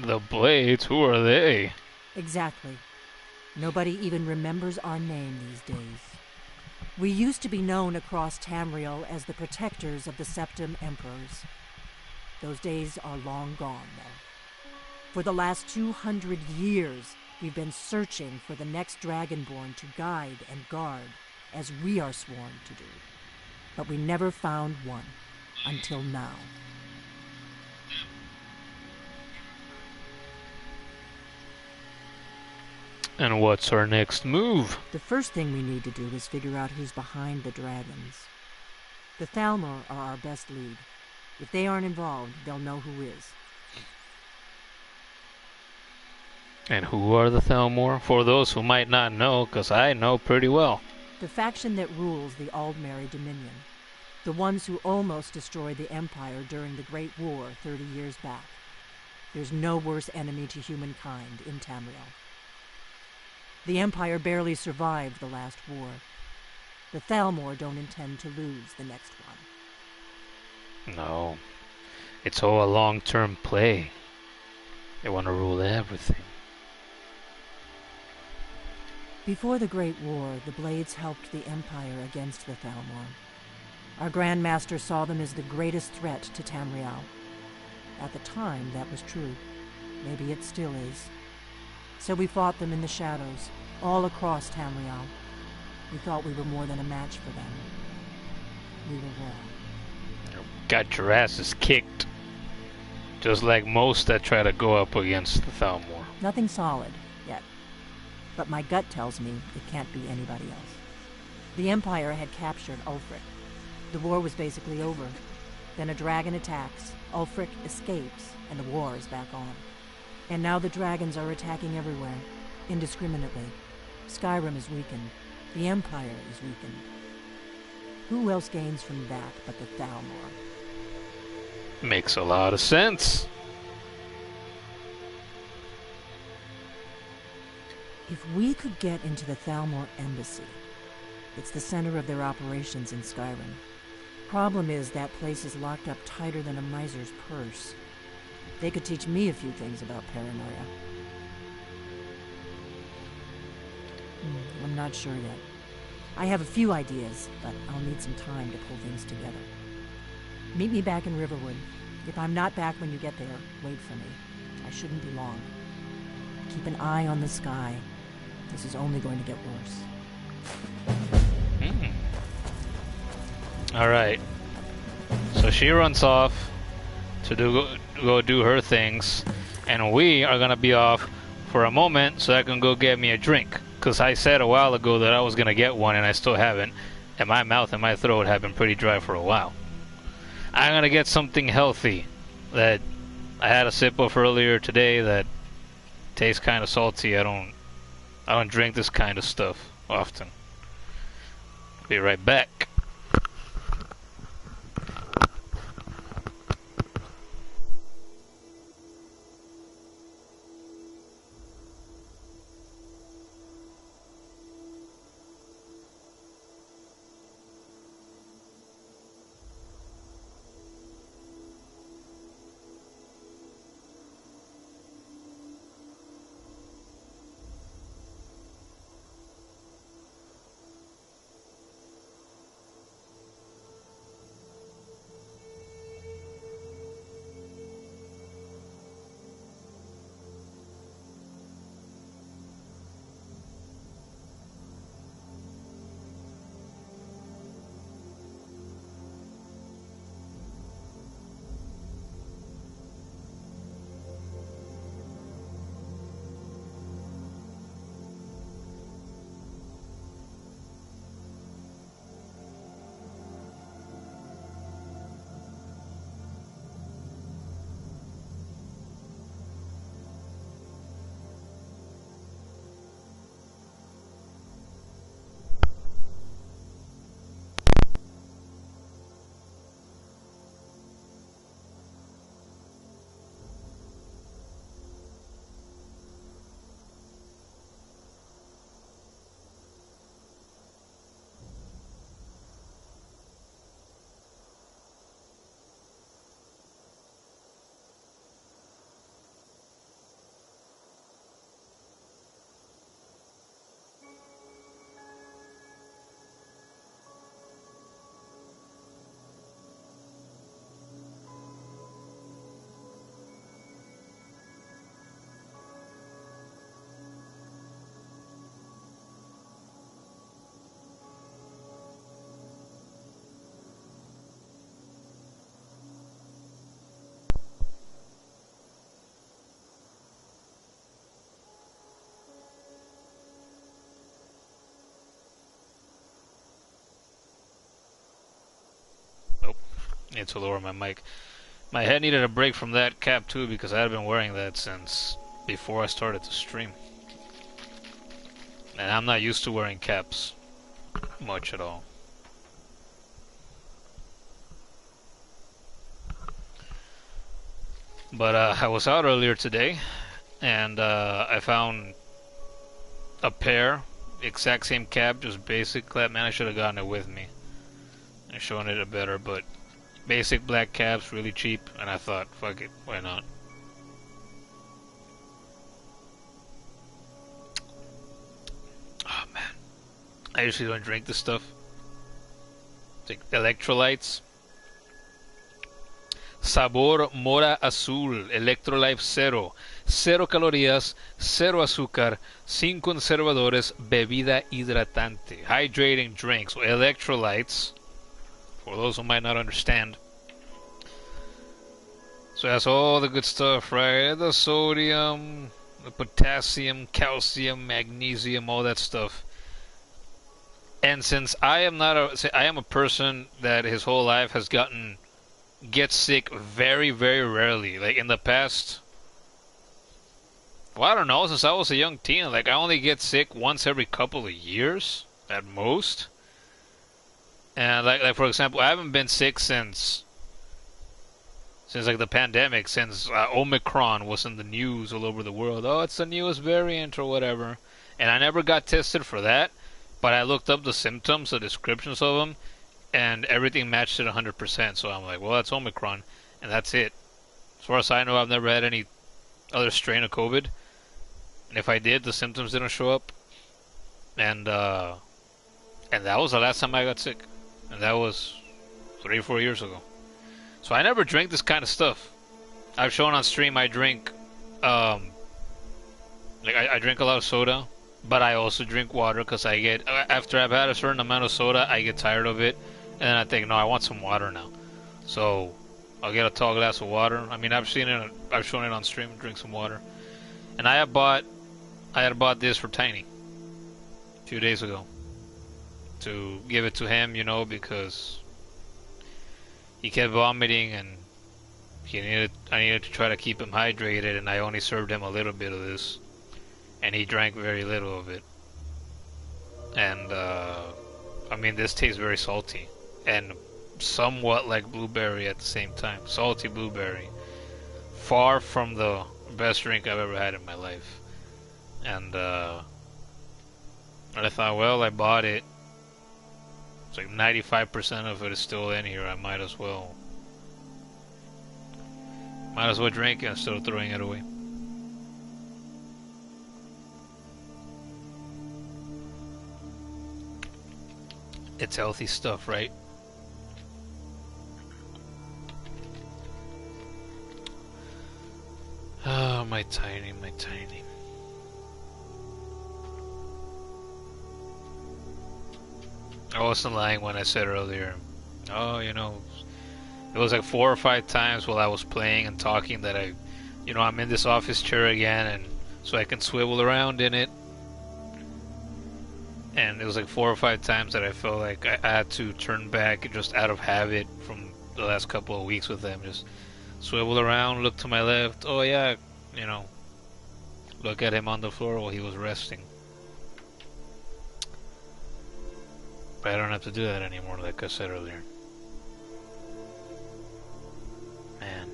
The Blades? Who are they? Exactly. Nobody even remembers our name these days. We used to be known across Tamriel as the protectors of the Septim Emperors. Those days are long gone, though. For the last 200 years, we've been searching for the next Dragonborn to guide and guard, as we are sworn to do. But we never found one, until now. And what's our next move? The first thing we need to do is figure out who's behind the dragons. The Thalmor are our best lead. If they aren't involved, they'll know who is. And who are the Thalmor? For those who might not know, because I know pretty well. The faction that rules the Aldmeri Dominion. The ones who almost destroyed the Empire during the Great War 30 years back. There's no worse enemy to humankind in Tamriel. The Empire barely survived the last war. The Thalmor don't intend to lose the next one. No. It's all a long-term play. They want to rule everything. Before the Great War, the Blades helped the Empire against the Thalmor. Our Grand Master saw them as the greatest threat to Tamriel. At the time, that was true. Maybe it still is. So we fought them in the shadows, all across Tamriel. We thought we were more than a match for them. We were wrong. Got your asses kicked. Just like most that try to go up against the Thalmor. Nothing solid, yet. But my gut tells me it can't be anybody else. The Empire had captured Ulfric. The war was basically over. Then a dragon attacks, Ulfric escapes, and the war is back on. And now the dragons are attacking everywhere, indiscriminately. Skyrim is weakened. The Empire is weakened. Who else gains from that but the Thalmor? Makes a lot of sense. If we could get into the Thalmor embassy, it's the center of their operations in Skyrim. Problem is that place is locked up tighter than a miser's purse. They could teach me a few things about paranoia. I'm not sure yet. I have a few ideas, but I'll need some time to pull things together. Meet me back in Riverwood. If I'm not back when you get there, wait for me. I shouldn't be long. Keep an eye on the sky. This is only going to get worse. Alright. So she runs off to go do her things, and we are gonna be off for a moment so I can go get me a drink. Because I said a while ago that I was gonna get one and I still haven't, and my mouth and my throat have been pretty dry for a while. I'm gonna get something healthy that I had a sip of earlier today that tastes kind of salty. I don't drink this kind of stuff often. Be right back. Need to lower my mic. My head needed a break from that cap too because I had been wearing that since before I started to stream. And I'm not used to wearing caps much at all. But I was out earlier today and I found a pair, exact same cap, just basic. Man, I should have gotten it with me and shown it a better, but basic black caps, really cheap, and I thought, fuck it, why not? Oh man, I usually don't drink this stuff. It's like electrolytes. Sabor mora azul, electrolyte cero, 0 calorías, 0 azúcar, sin conservadores, bebida hidratante, hydrating drinks, so electrolytes. For those who might not understand. So that's all the good stuff, right? The sodium, the potassium, calcium, magnesium, all that stuff. And since I am a person that his whole life has gets sick very, very rarely. Like in the past, well, I don't know, since I was a young teen, like I only get sick once every couple of years at most. And like for example, I haven't been sick since like the pandemic, since Omicron was in the news all over the world. Oh, it's the newest variant or whatever. And I never got tested for that, but I looked up the symptoms, the descriptions of them, and everything matched it 100%. So I'm like, well, that's Omicron, and that's it. As far as I know, I've never had any other strain of COVID. And if I did, the symptoms didn't show up. And that was the last time I got sick. And that was 3 or 4 years ago. So I never drink this kind of stuff. I've shown on stream I drink, I drink a lot of soda, but I also drink water because I get, after I've had a certain amount of soda, I get tired of it. And then I think, no, I want some water now. So I'll get a tall glass of water. I mean, I've shown it on stream, drink some water. And I had bought this for Tiny a few days ago. To give it to him, you know, because he kept vomiting and I needed to try to keep him hydrated, and I only served him a little bit of this, and he drank very little of it. And I mean, this tastes very salty and somewhat like blueberry at the same time. Salty blueberry. Far from the best drink I've ever had in my life. And I thought, well, I bought it. It's like 95% of it is still in here. I might as well drink it instead of throwing it away. It's healthy stuff, right? Oh, my tiny, my tiny. I wasn't lying when I said earlier, oh, you know, it was like 4 or 5 times while I was playing and talking that I'm in this office chair again, and so I can swivel around in it. And it was like 4 or 5 times that I felt like I had to turn back just out of habit from the last couple of weeks with them. Just swivel around, look to my left, oh yeah, you know, look at him on the floor while he was resting. But I don't have to do that anymore, like I said earlier. Man.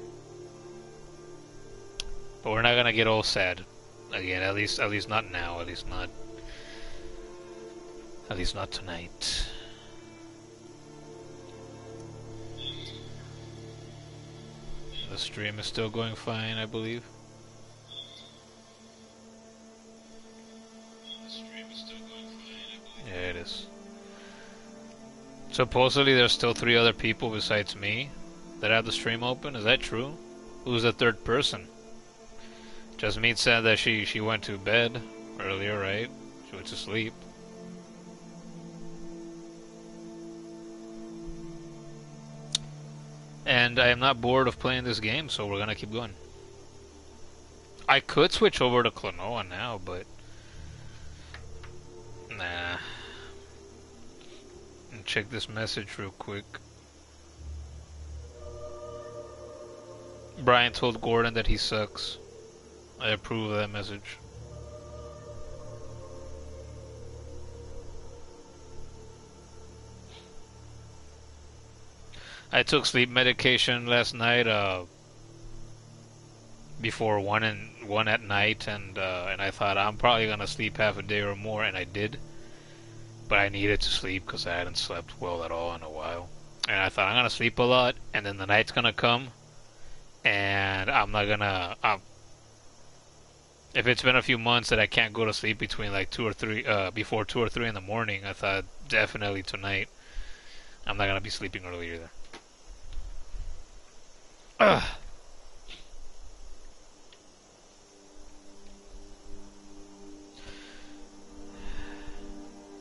But we're not gonna get all sad again. At least not now. At least not tonight. The stream is still going fine, I believe. Yeah, it is. Supposedly there's still 3 other people besides me that have the stream open. Is that true? Who's the third person? Jasmine said that she went to bed earlier, right? She went to sleep. And I am not bored of playing this game, so we're gonna keep going. I could switch over to Klonoa now, but nah. Check this message real quick. Brian told Gordon that he sucks. I approve of that message. I took sleep medication last night, before 1 at night, and I thought I'm probably gonna sleep half a day or more, and I did. But I needed to sleep because I hadn't slept well at all in a while. And I thought I'm gonna sleep a lot, and then the night's gonna come, and I'm not gonna. If it's been a few months that I can't go to sleep between like 2 or 3, before 2 or 3 in the morning, I thought definitely tonight I'm not gonna be sleeping early either. Ugh.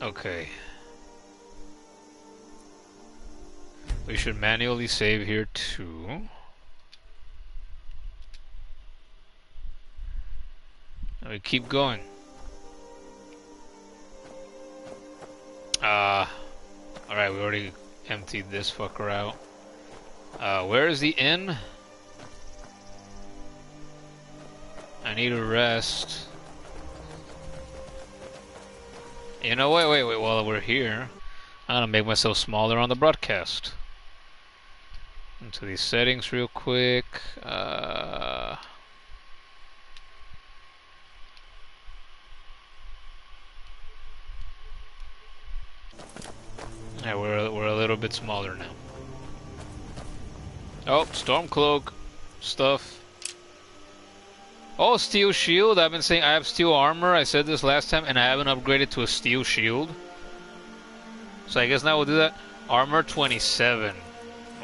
Okay. We should manually save here too. And we keep going. Alright, we already emptied this fucker out. Where is the inn? I need a rest. You know, wait, while we're here, I'm gonna make myself smaller on the broadcast. Into these settings real quick. Yeah, we're a little bit smaller now. Oh, Stormcloak stuff. Oh, steel shield. I've been saying I have steel armor. I said this last time, and I haven't upgraded to a steel shield. So I guess now we'll do that. Armor 27.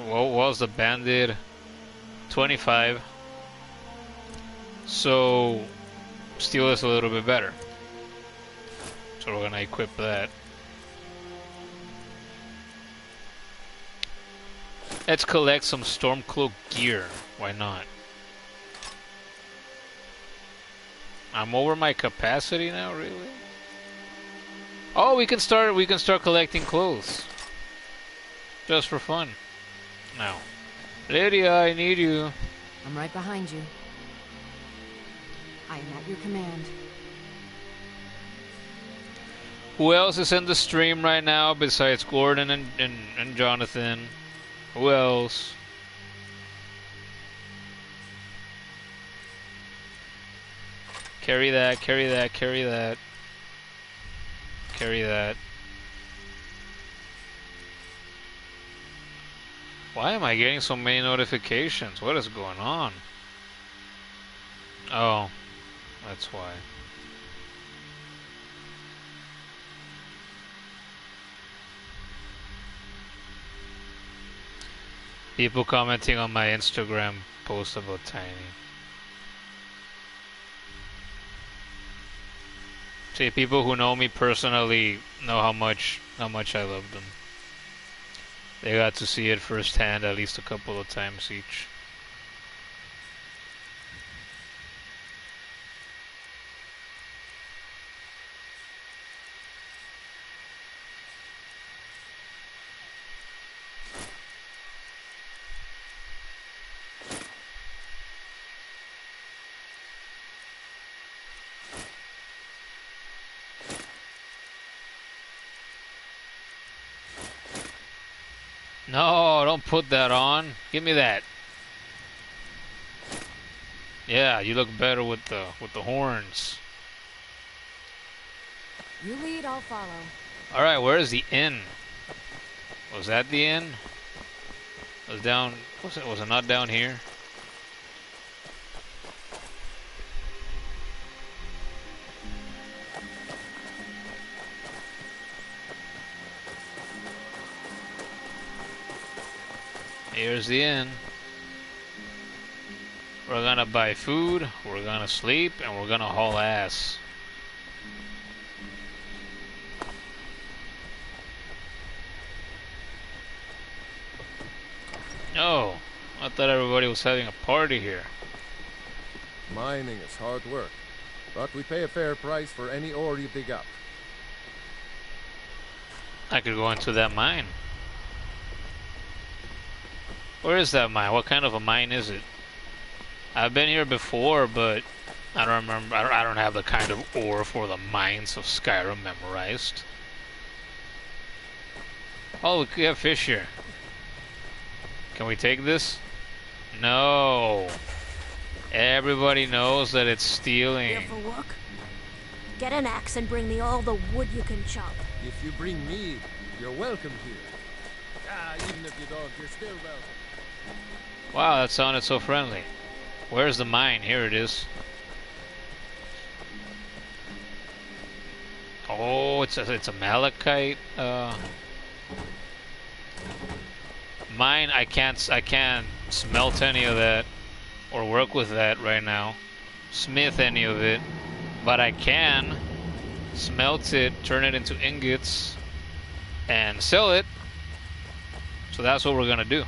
What was the bandit? 25. So steel is a little bit better. So we're gonna equip that. Let's collect some Stormcloak gear. Why not? I'm over my capacity now, really? Oh, we can start collecting clothes. Just for fun. Now. Lydia, I need you. I'm right behind you. I am at your command. Who else is in the stream right now besides Gordon and Jonathan? Who else? Carry that, carry that, carry that. Carry that. Why am I getting so many notifications? What is going on? Oh, that's why. People commenting on my Instagram post about Tiny. See, people who know me personally know how much I love them. They got to see it firsthand at least a couple of times each. No, don't put that on. Give me that. Yeah, you look better with the horns. You lead, I'll follow. All right, where is the inn? Was that the inn? It was down. Was it not down here? Here's the inn. We're gonna buy food, we're gonna sleep, and we're gonna haul ass. Oh, I thought everybody was having a party here. Mining is hard work, but we pay a fair price for any ore you dig up. I could go into that mine. Where is that mine? What kind of a mine is it? I've been here before, but I don't remember. I don't have the kind of ore for the mines of Skyrim memorized. Oh, look, we have fish here. Can we take this? No. Everybody knows that it's stealing. Here for work? Get an axe and bring me all the wood you can chop. If you bring meat, you're welcome here. Even if you don't, you're still welcome. Wow, that sounded so friendly. Where's the mine? Here it is. Oh, it's a malachite mine. I can't smelt any of that or work with that right now. Smith any of it, but I can smelt it, turn it into ingots, and sell it. So that's what we're gonna do.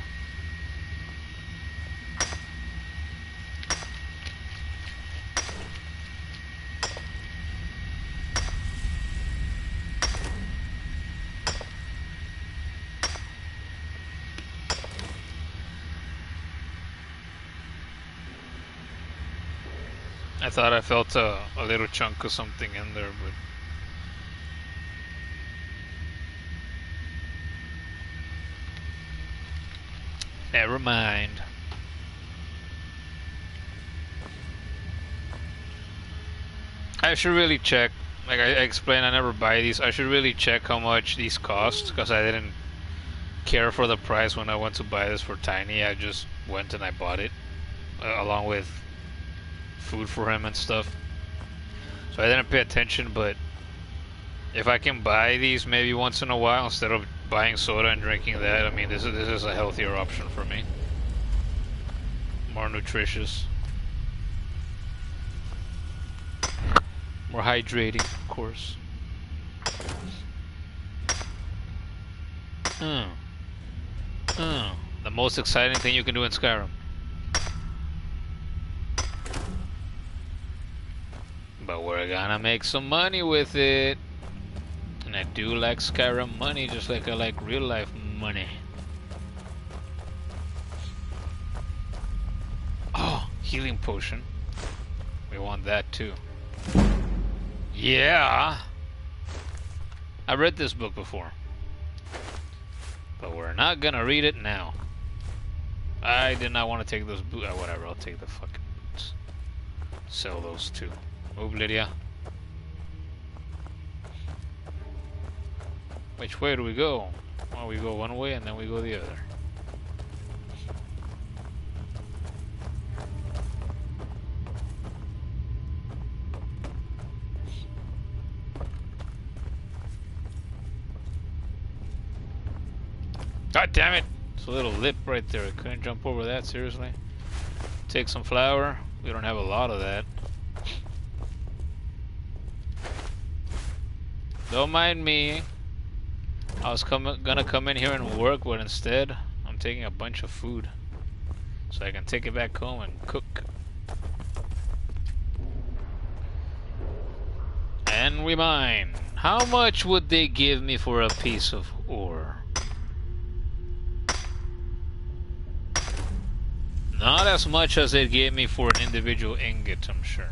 I thought I felt a little chunk of something in there, but never mind. I should really check. Like I explained, I never buy these. I should really check how much these cost, because I didn't care for the price when I went to buy this for Tiny. I just went and I bought it along with food for him and stuff. So I didn't pay attention, but if I can buy these maybe once in a while instead of buying soda and drinking that, I mean, this is a healthier option for me. More nutritious. More hydrating, of course. The most exciting thing you can do in Skyrim. But we're gonna make some money with it. And I do like Skyrim money just like I like real life money. Oh, healing potion. We want that too. Yeah! I read this book before. But we're not gonna read it now. I did not want to take those boots. Whatever, I'll take the fucking boots. Sell those too. Move, Lydia. Which way do we go? Well, we go one way and then we go the other. God damn it! It's a little lip right there. I couldn't jump over that, seriously. Take some flour. We don't have a lot of that. Don't mind me. I was gonna come in here and work, but instead I'm taking a bunch of food so I can take it back home and cook. And we mine. How much would they give me for a piece of ore? Not as much as they gave me for an individual ingot, I'm sure.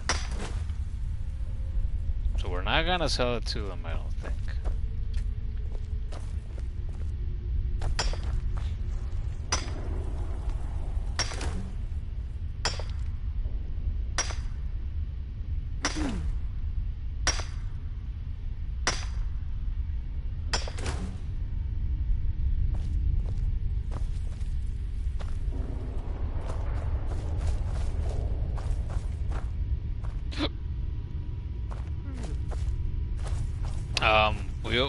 So we're not gonna sell it to them, I don't think.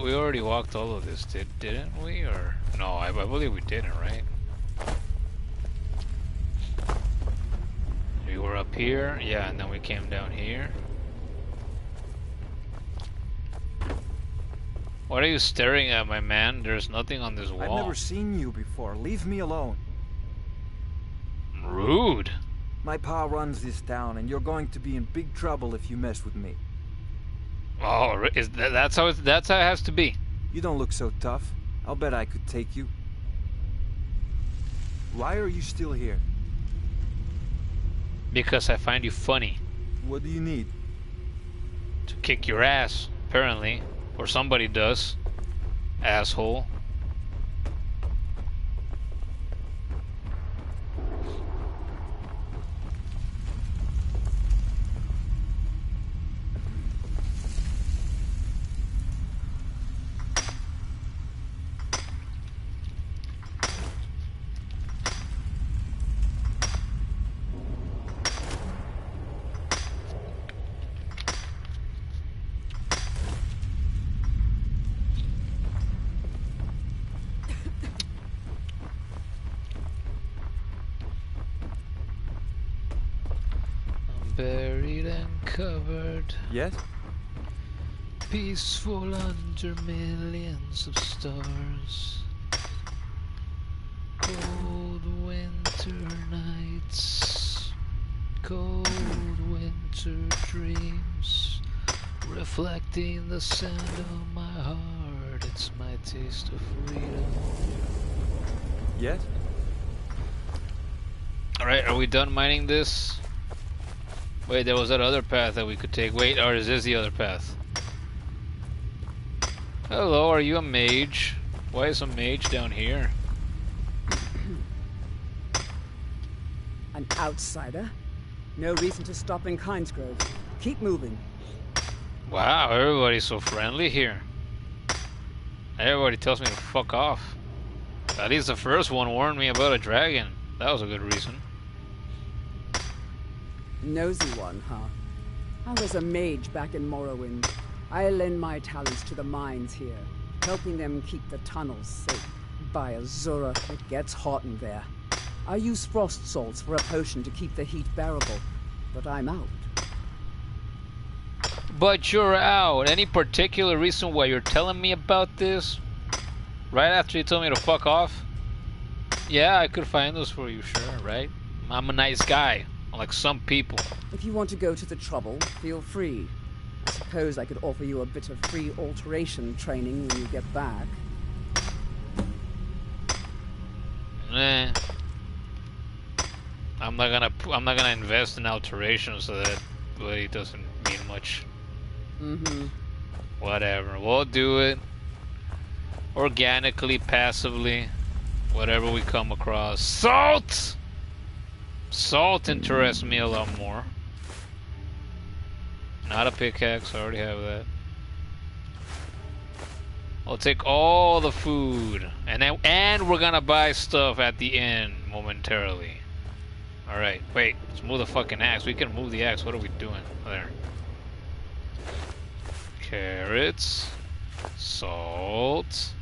We already walked all of this, didn't we? Or no, I believe we didn't, right? We were up here, yeah, and then we came down here. What are you staring at, my man? There's nothing on this wall. I've never seen you before. Leave me alone. Rude. My pa runs this town, and you're going to be in big trouble if you mess with me. Oh, that's how it has to be. You don't look so tough. I'll bet I could take you. Why are you still here? Because I find you funny. What do you need? To kick your ass, apparently. Or somebody does. Asshole. Buried and covered. Yes? Peaceful under millions of stars. Cold winter nights. Cold winter dreams. Reflecting the sand on my heart. It's my taste of freedom. Yes? Alright, are we done mining this? Wait, there was that other path that we could take. Wait, or is this the other path? Hello, are you a mage? Why is a mage down here? An outsider? No reason to stop in Kynesgrove. Keep moving. Wow, everybody's so friendly here. Everybody tells me to fuck off. At least the first one warned me about a dragon. That was a good reason. Nosy one, huh? I was a mage back in Morrowind. I lend my talents to the mines here, helping them keep the tunnels safe. By Azura, it gets hot in there. I use frost salts for a potion to keep the heat bearable, but I'm out. But you're out. Any particular reason why you're telling me about this? Right after you told me to fuck off? Yeah, I could find those for you, sure, right? I'm a nice guy. Like some people. If you want to go to the trouble, feel free. I suppose I could offer you a bit of free alteration training when you get back. I'm not gonna invest in alteration, so that really doesn't mean much. Whatever. We'll do it organically, passively, whatever we come across. Salt! Salt interests me a lot more. Not a pickaxe, I already have that. I'll take all the food, and we're gonna buy stuff at the end momentarily. All right, wait. Let's move the fucking axe. We can move the axe. What are we doing there? Carrots, salt,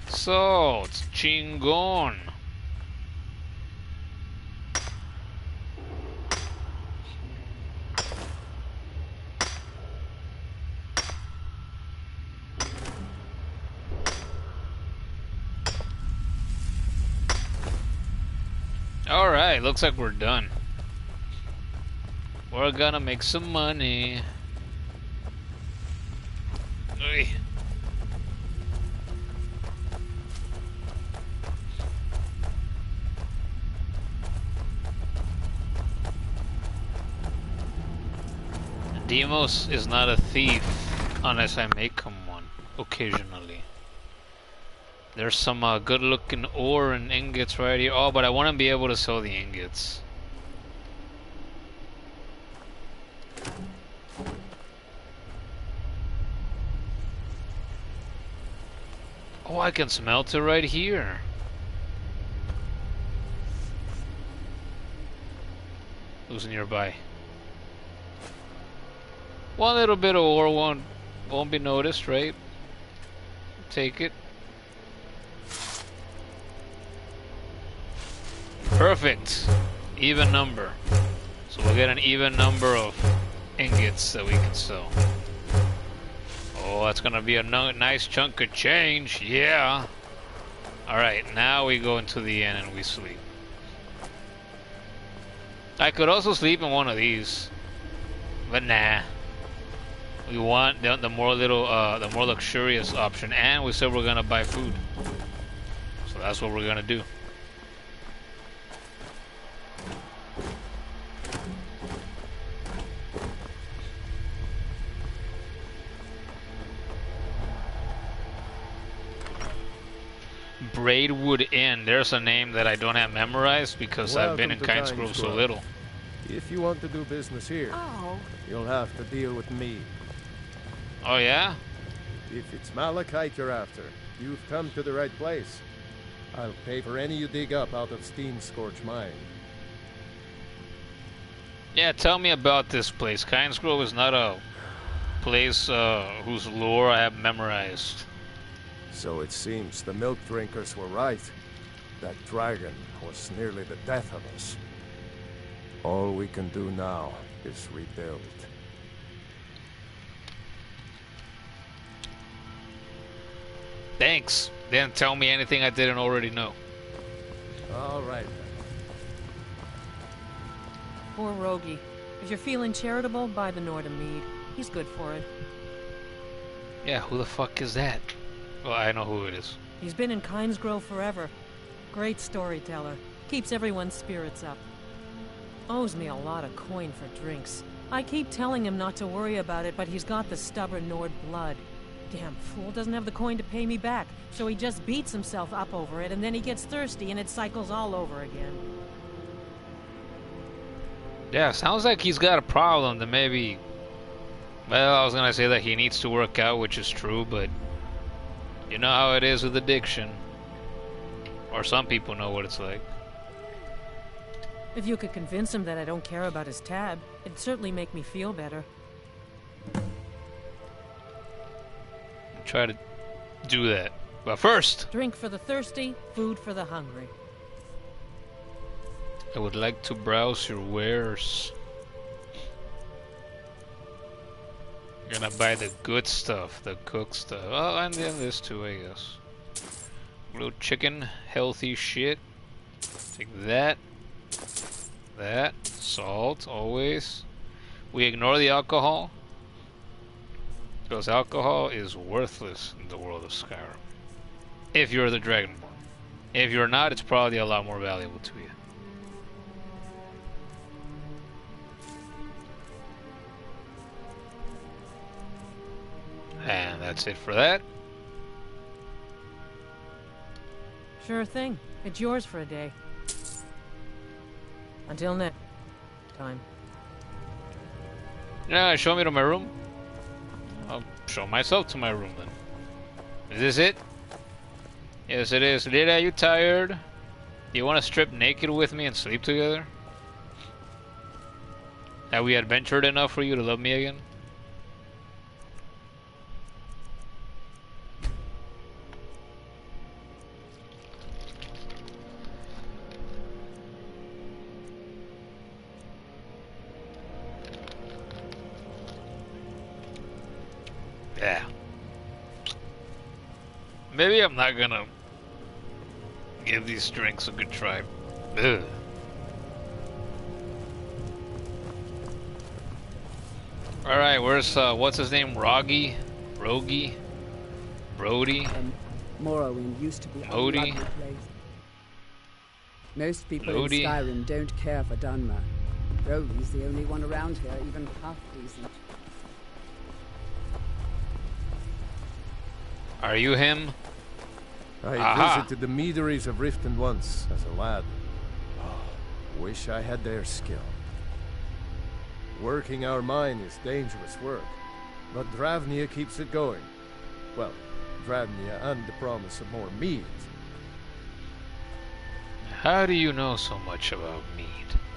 salt, chingon. Alright, looks like we're done. We're gonna make some money. Oy. Demos is not a thief unless I make him one occasionally. There's some good looking ore and ingots right here. Oh, but I want to be able to sell the ingots. Oh, I can smelt it right here. Who's nearby? One little bit of ore won't be noticed, right? Take it. Perfect. Even number. So we'll get an even number of ingots that we can sell. Oh, that's gonna be a nice chunk of change. Yeah. Alright, now we go into the inn and we sleep. I could also sleep in one of these. But nah. We want the more luxurious option, and we said we're gonna buy food. So that's what we're gonna do. Braidwood Inn. There's a name that I don't have memorized because I've been in Kynesgrove so little. If you want to do business here, you'll have to deal with me. Oh, yeah? If it's malachite you're after, you've come to the right place. I'll pay for any you dig up out of Steam-Scorch Mine. Yeah, tell me about this place. Kynesgrove is not a place whose lore I have memorized. So it seems the milk drinkers were right. That dragon was nearly the death of us. All we can do now is rebuild. Thanks. Didn't tell me anything I didn't already know. All right. Poor Rogie. If you're feeling charitable, buy the Nordham mead. He's good for it. Yeah, who the fuck is that? Well, I know who it is. He's been in Kynesgrove forever. Great storyteller. Keeps everyone's spirits up. Owes me a lot of coin for drinks. I keep telling him not to worry about it, but he's got the stubborn Nord blood. Damn fool doesn't have the coin to pay me back, so he just beats himself up over it, and then he gets thirsty and it cycles all over again. Yeah, sounds like he's got a problem that maybe... Well, I was gonna say that he needs to work out, which is true, but... You know how it is with addiction. Or some people know what it's like. If you could convince him that I don't care about his tab, it'd certainly make me feel better. Try to do that. But first... Drink for the thirsty, food for the hungry. I would like to browse your wares. Gonna buy the good stuff, the cooked stuff. Oh, and then this too, I guess. Grilled chicken, healthy shit. Take that. That. Salt, always. We ignore the alcohol. Because alcohol is worthless in the world of Skyrim. If you're the Dragonborn. If you're not, it's probably a lot more valuable to you. And that's it for that. Sure thing. It's yours for a day. Until next time. Yeah, show me to my room. I'll show myself to my room then. Is this it? Yes, it is. Lita, are you tired? Do you want to strip naked with me and sleep together? Have we adventured enough for you to love me again? Yeah. Maybe I'm not gonna give these drinks a good try. Ugh. Alright, where's, what's his name? Rogie? Brody? Morrowind used to be a lovely place. Most people in Skyrim don't care for Dunmer. Rogie's the only one around here, even half decent. Are you him? I visited the meaderies of Riften once, as a lad. Oh, wish I had their skill. Working our mine is dangerous work, but Dravnia keeps it going. Well, Dravnia and the promise of more mead. How do you know so much about mead?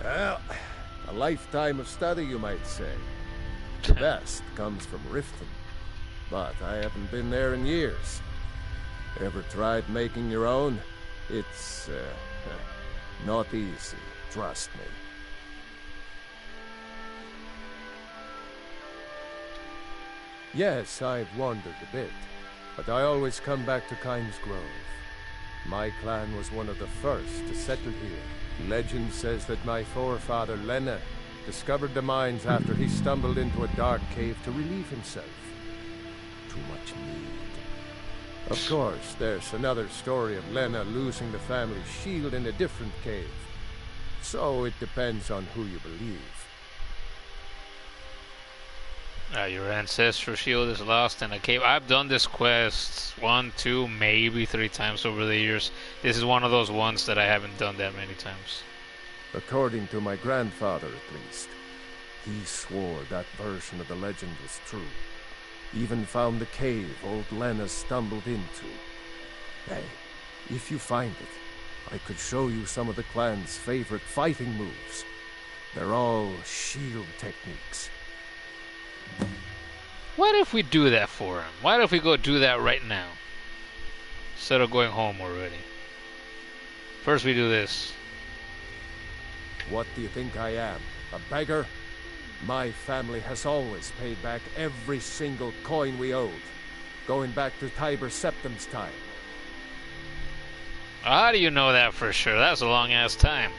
Well, a lifetime of study, you might say. The best comes from Riften, but I haven't been there in years. Ever tried making your own? It's, not easy, trust me. Yes, I've wandered a bit, but I always come back to Kynesgrove. My clan was one of the first to settle here. Legend says that my forefather Lena discovered the mines after he stumbled into a dark cave to relieve himself. Too much mead. Of course, there's another story of Lena losing the family shield in a different cave. So it depends on who you believe. Your ancestral shield is lost in a cave. I've done this quest 1, 2, maybe 3 times over the years. This is one of those ones that I haven't done that many times. According to my grandfather, at least, he swore that version of the legend was true. Even found the cave old Lena stumbled into. Hey, if you find it, I could show you some of the clan's favorite fighting moves. They're all shield techniques. What if we do that for him? Why if we go do that right now? Instead of going home already. First we do this. What do you think I am? A beggar? My family has always paid back every single coin we owed, going back to Tiber Septim's time. How do you know that for sure? That's a long ass time.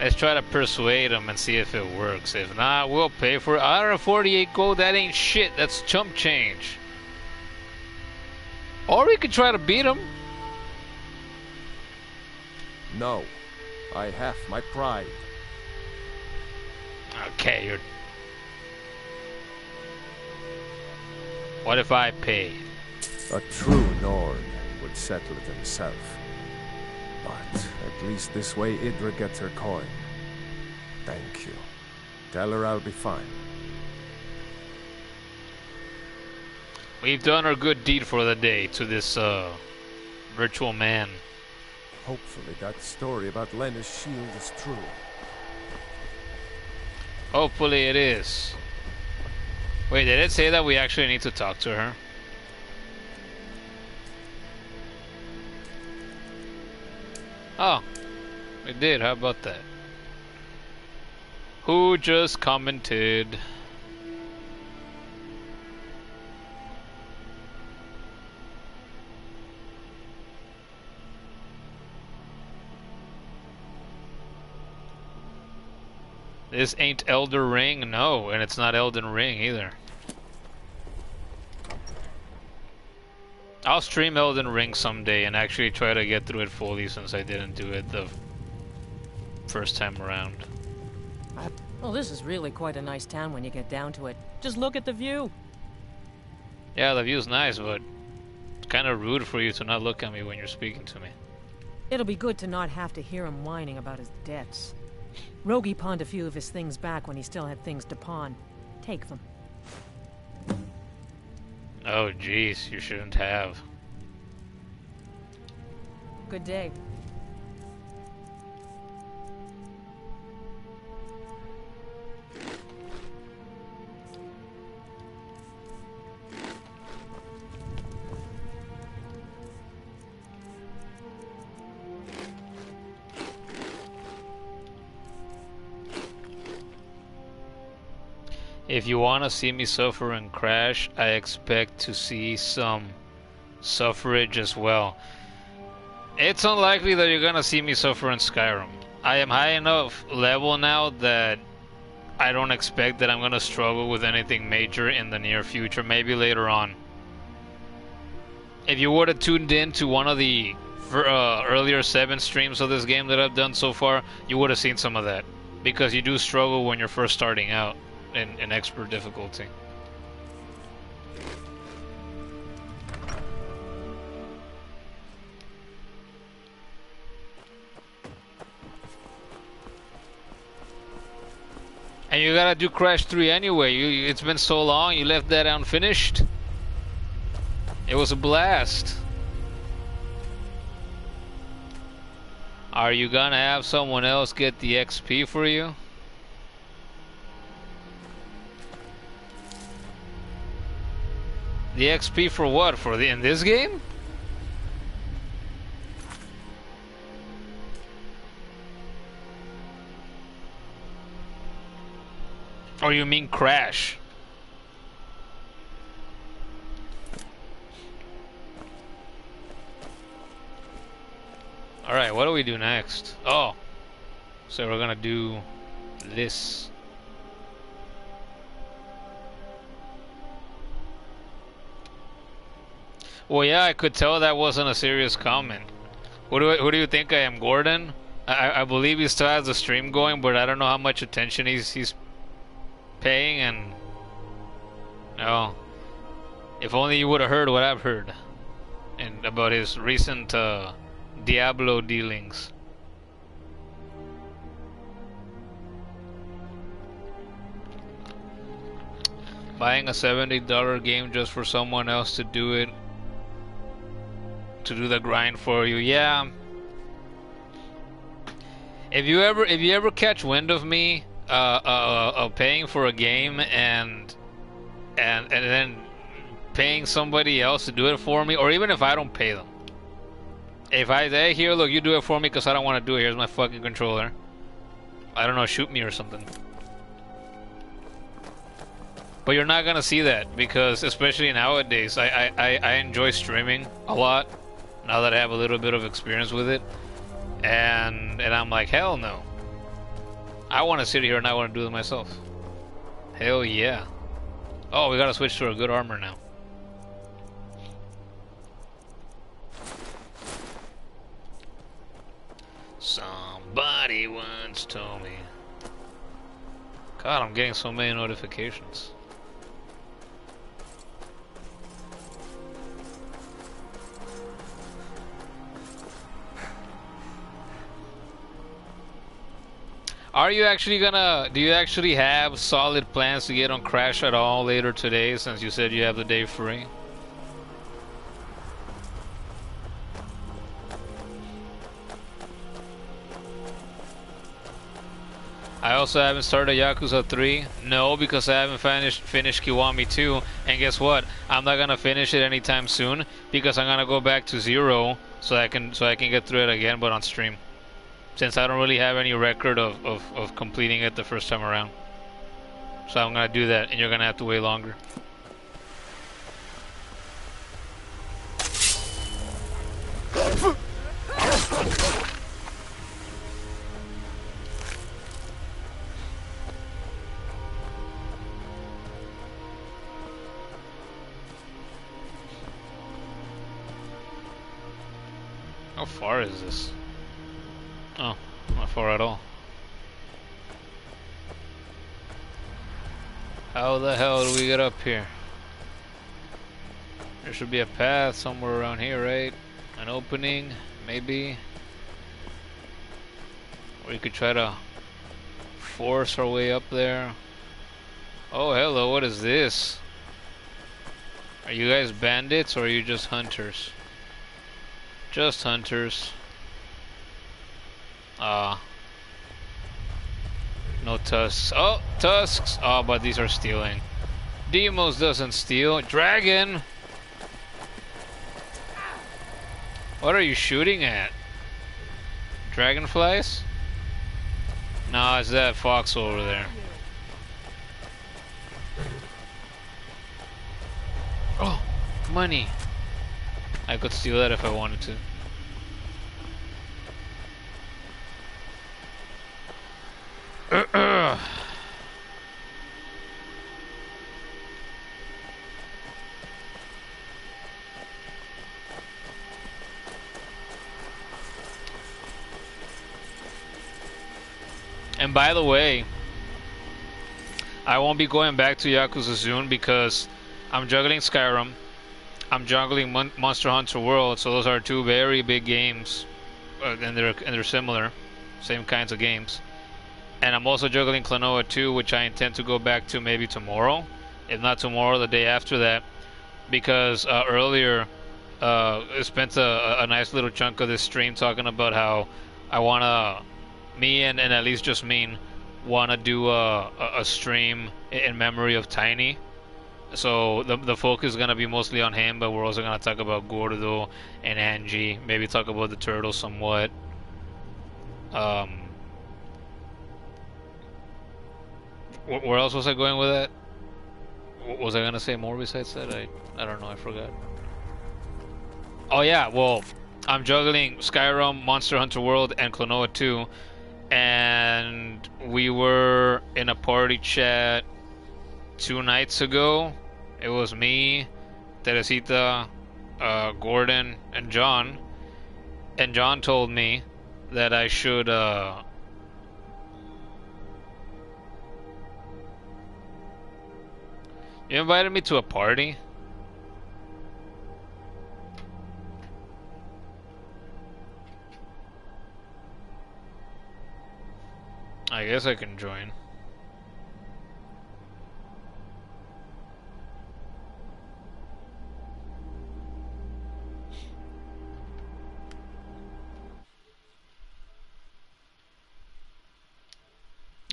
Let's try to persuade him and see if it works. If not, we'll pay for it. 148 gold, that ain't shit. That's chump change. Or we could try to beat him. No. I have my pride. Okay, you're... What if I paid? A true Nord would settle it himself. But at least this way Idra gets her coin. Thank you. Tell her I'll be fine. We've done our good deed for the day to this virtual man. Hopefully that story about Lena's shield is true. Hopefully it is. Wait, did it say that we actually need to talk to her? Oh, it did. How about that? Who just commented? This ain't Elder Ring? No, and it's not Elden Ring either. I'll stream Elden Ring someday and actually try to get through it fully since I didn't do it the first time around. Well, this is really quite a nice town when you get down to it. Just look at the view. Yeah, the view's nice, but it's kind of rude for you to not look at me when you're speaking to me. It'll be good to not have to hear him whining about his debts. Rogi pawned a few of his things back when he still had things to pawn. Take them. Oh, jeez, you shouldn't have. Good day. If you want to see me suffer and crash, I expect to see some suffrage as well. It's unlikely that you're gonna see me suffer in Skyrim. I am high enough level now that I don't expect that I'm gonna struggle with anything major in the near future, maybe later on. If you would have tuned in to one of the earlier 7 streams of this game that I've done so far, you would have seen some of that. Because you do struggle when you're first starting out in expert difficulty. And you gotta do Crash 3 anyway. It's been so long, you left that unfinished. It was a blast. Are you gonna have someone else get the XP for you? The XP for what? In this game? Or you mean Crash? Alright, what do we do next? Oh, so we're gonna do this. Well, yeah, I could tell that wasn't a serious comment. Who do you think I am, Gordon? I believe he still has the stream going, but I don't know how much attention he's paying. And oh, if only you would have heard what I've heard and about his recent Diablo dealings. Buying a $70 game just for someone else to do it, to do the grind for you. Yeah. If you ever catch wind of me paying for a game and then paying somebody else to do it for me, or even if I don't pay them, if I say, here, look, you do it for me because I don't want to do it, here's my fucking controller, I don't know, shoot me or something. But you're not gonna see that, because especially nowadays, I enjoy streaming a lot now that I have a little bit of experience with it, and I'm like, hell no, I want to sit here and I want to do it myself. Hell yeah. Oh, we gotta switch to a good armor now. Somebody once told me. God, I'm getting so many notifications. Are you actually gonna, do you actually have solid plans to get on Crash at all later today, since you said you have the day free? I also haven't started Yakuza 3. No, because I haven't finished Kiwami 2. And guess what? I'm not gonna finish it anytime soon, because I'm gonna go back to 0 so I can get through it again, but on stream. Since I don't really have any record of completing it the first time around. So I'm gonna do that, and you're gonna have to wait longer. How far is this? Oh, not far at all. How the hell do we get up here? There should be a path somewhere around here, right? An opening, maybe. Or we could try to force our way up there. Oh, hello, what is this? Are you guys bandits or are you just hunters? Just hunters. No tusks. Oh, tusks! Oh, but these are stealing. Demos doesn't steal. Dragon! What are you shooting at? Dragonflies? No, it's that fox over there. Oh, money. I could steal that if I wanted to. And by the way, I won't be going back to Yakuza soon because I'm juggling Skyrim, I'm juggling Monster Hunter World, so those are two very big games, and they're similar, same kinds of games. And I'm also juggling Klonoa 2, which I intend to go back to maybe tomorrow, if not tomorrow, the day after that, because earlier I spent a nice little chunk of this stream talking about how I wanna, me and at least just me, wanna do a stream in memory of Tiny. So the focus is gonna be mostly on him, but we're also gonna talk about Gordo and Angie, maybe talk about the turtle somewhat. Where else was I going with that? Was I gonna say more besides that? I don't know, I forgot. Oh yeah, well, I'm juggling Skyrim, Monster Hunter World, and Klonoa 2, and we were in a party chat 2 nights ago. It was me, Teresita, Gordon, and John. And John told me that I should You invited me to a party? I guess I can join.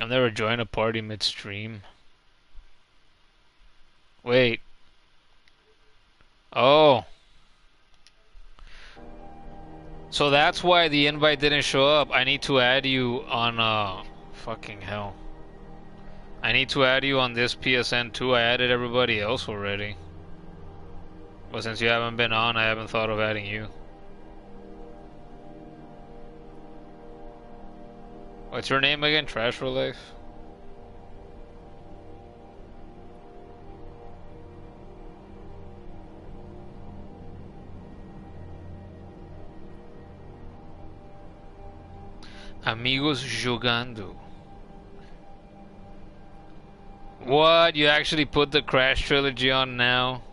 I've never joined a party midstream. Wait. Oh. So that's why the invite didn't show up. I need to add you on, fucking hell. I need to add you on this PSN too. I added everybody else already. But since you haven't been on, I haven't thought of adding you. What's your name again? Trash for Life? Amigos jogando. What? You actually put the Crash trilogy on now?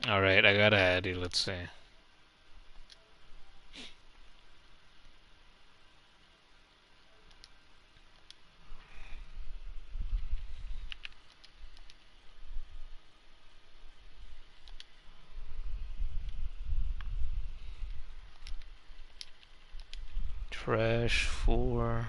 Alright, I gotta add you, let's see. Trash 4.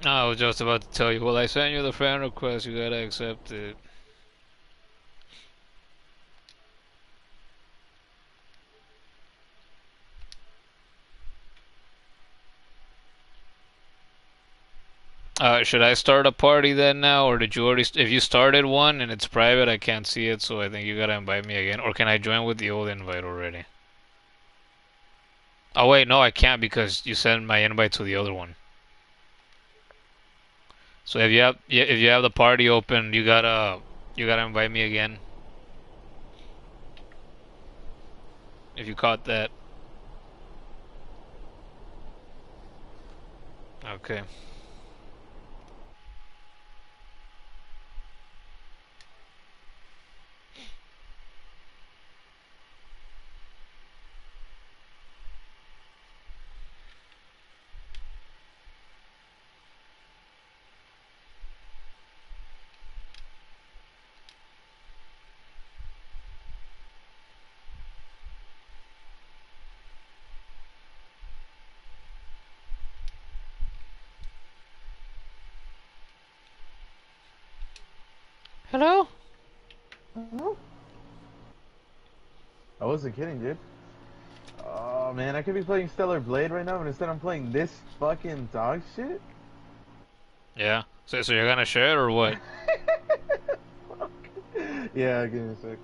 I was just about to tell you, well, I sent you the friend request, you gotta accept it. Should I start a party then now, or did you already? If you started one and it's private, I can't see it, so I think you gotta invite me again. Or can I join with the old invite already? Oh wait, no, I can't because you sent my invite to the other one. So if you have the party open, you gotta invite me again. If you caught that. Okay. Hello? Hello? I wasn't kidding, dude. Oh man, I could be playing Stellar Blade right now, but instead I'm playing this fucking dog shit? Yeah. So you're gonna share it or what? Yeah, give me a sec.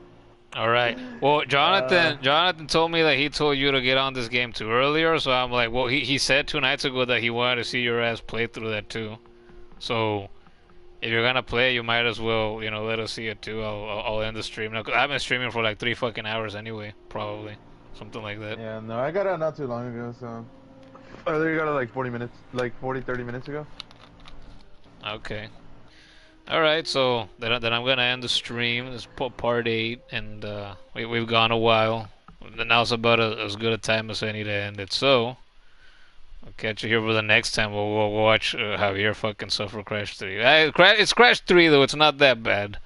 Alright. Well, Jonathan told me that he told you to get on this game too earlier, so I'm like, well, he said 2 nights ago that he wanted to see your ass play through that too. So, if you're gonna play, you might as well, you know, let us see it too. I'll end the stream now. 'Cause I've been streaming for like 3 fucking hours anyway, probably. Something like that. Yeah, no, I got out not too long ago, so... I literally got it like 40 minutes, like 30 minutes ago. Okay. Alright, so then I'm gonna end the stream. It's part 8, and we've gone a while. Now it's about as good a time as any to end it. So, I'll catch you here for the next time. We'll watch Javier fucking suffer Crash 3. It's Crash 3 though, it's not that bad.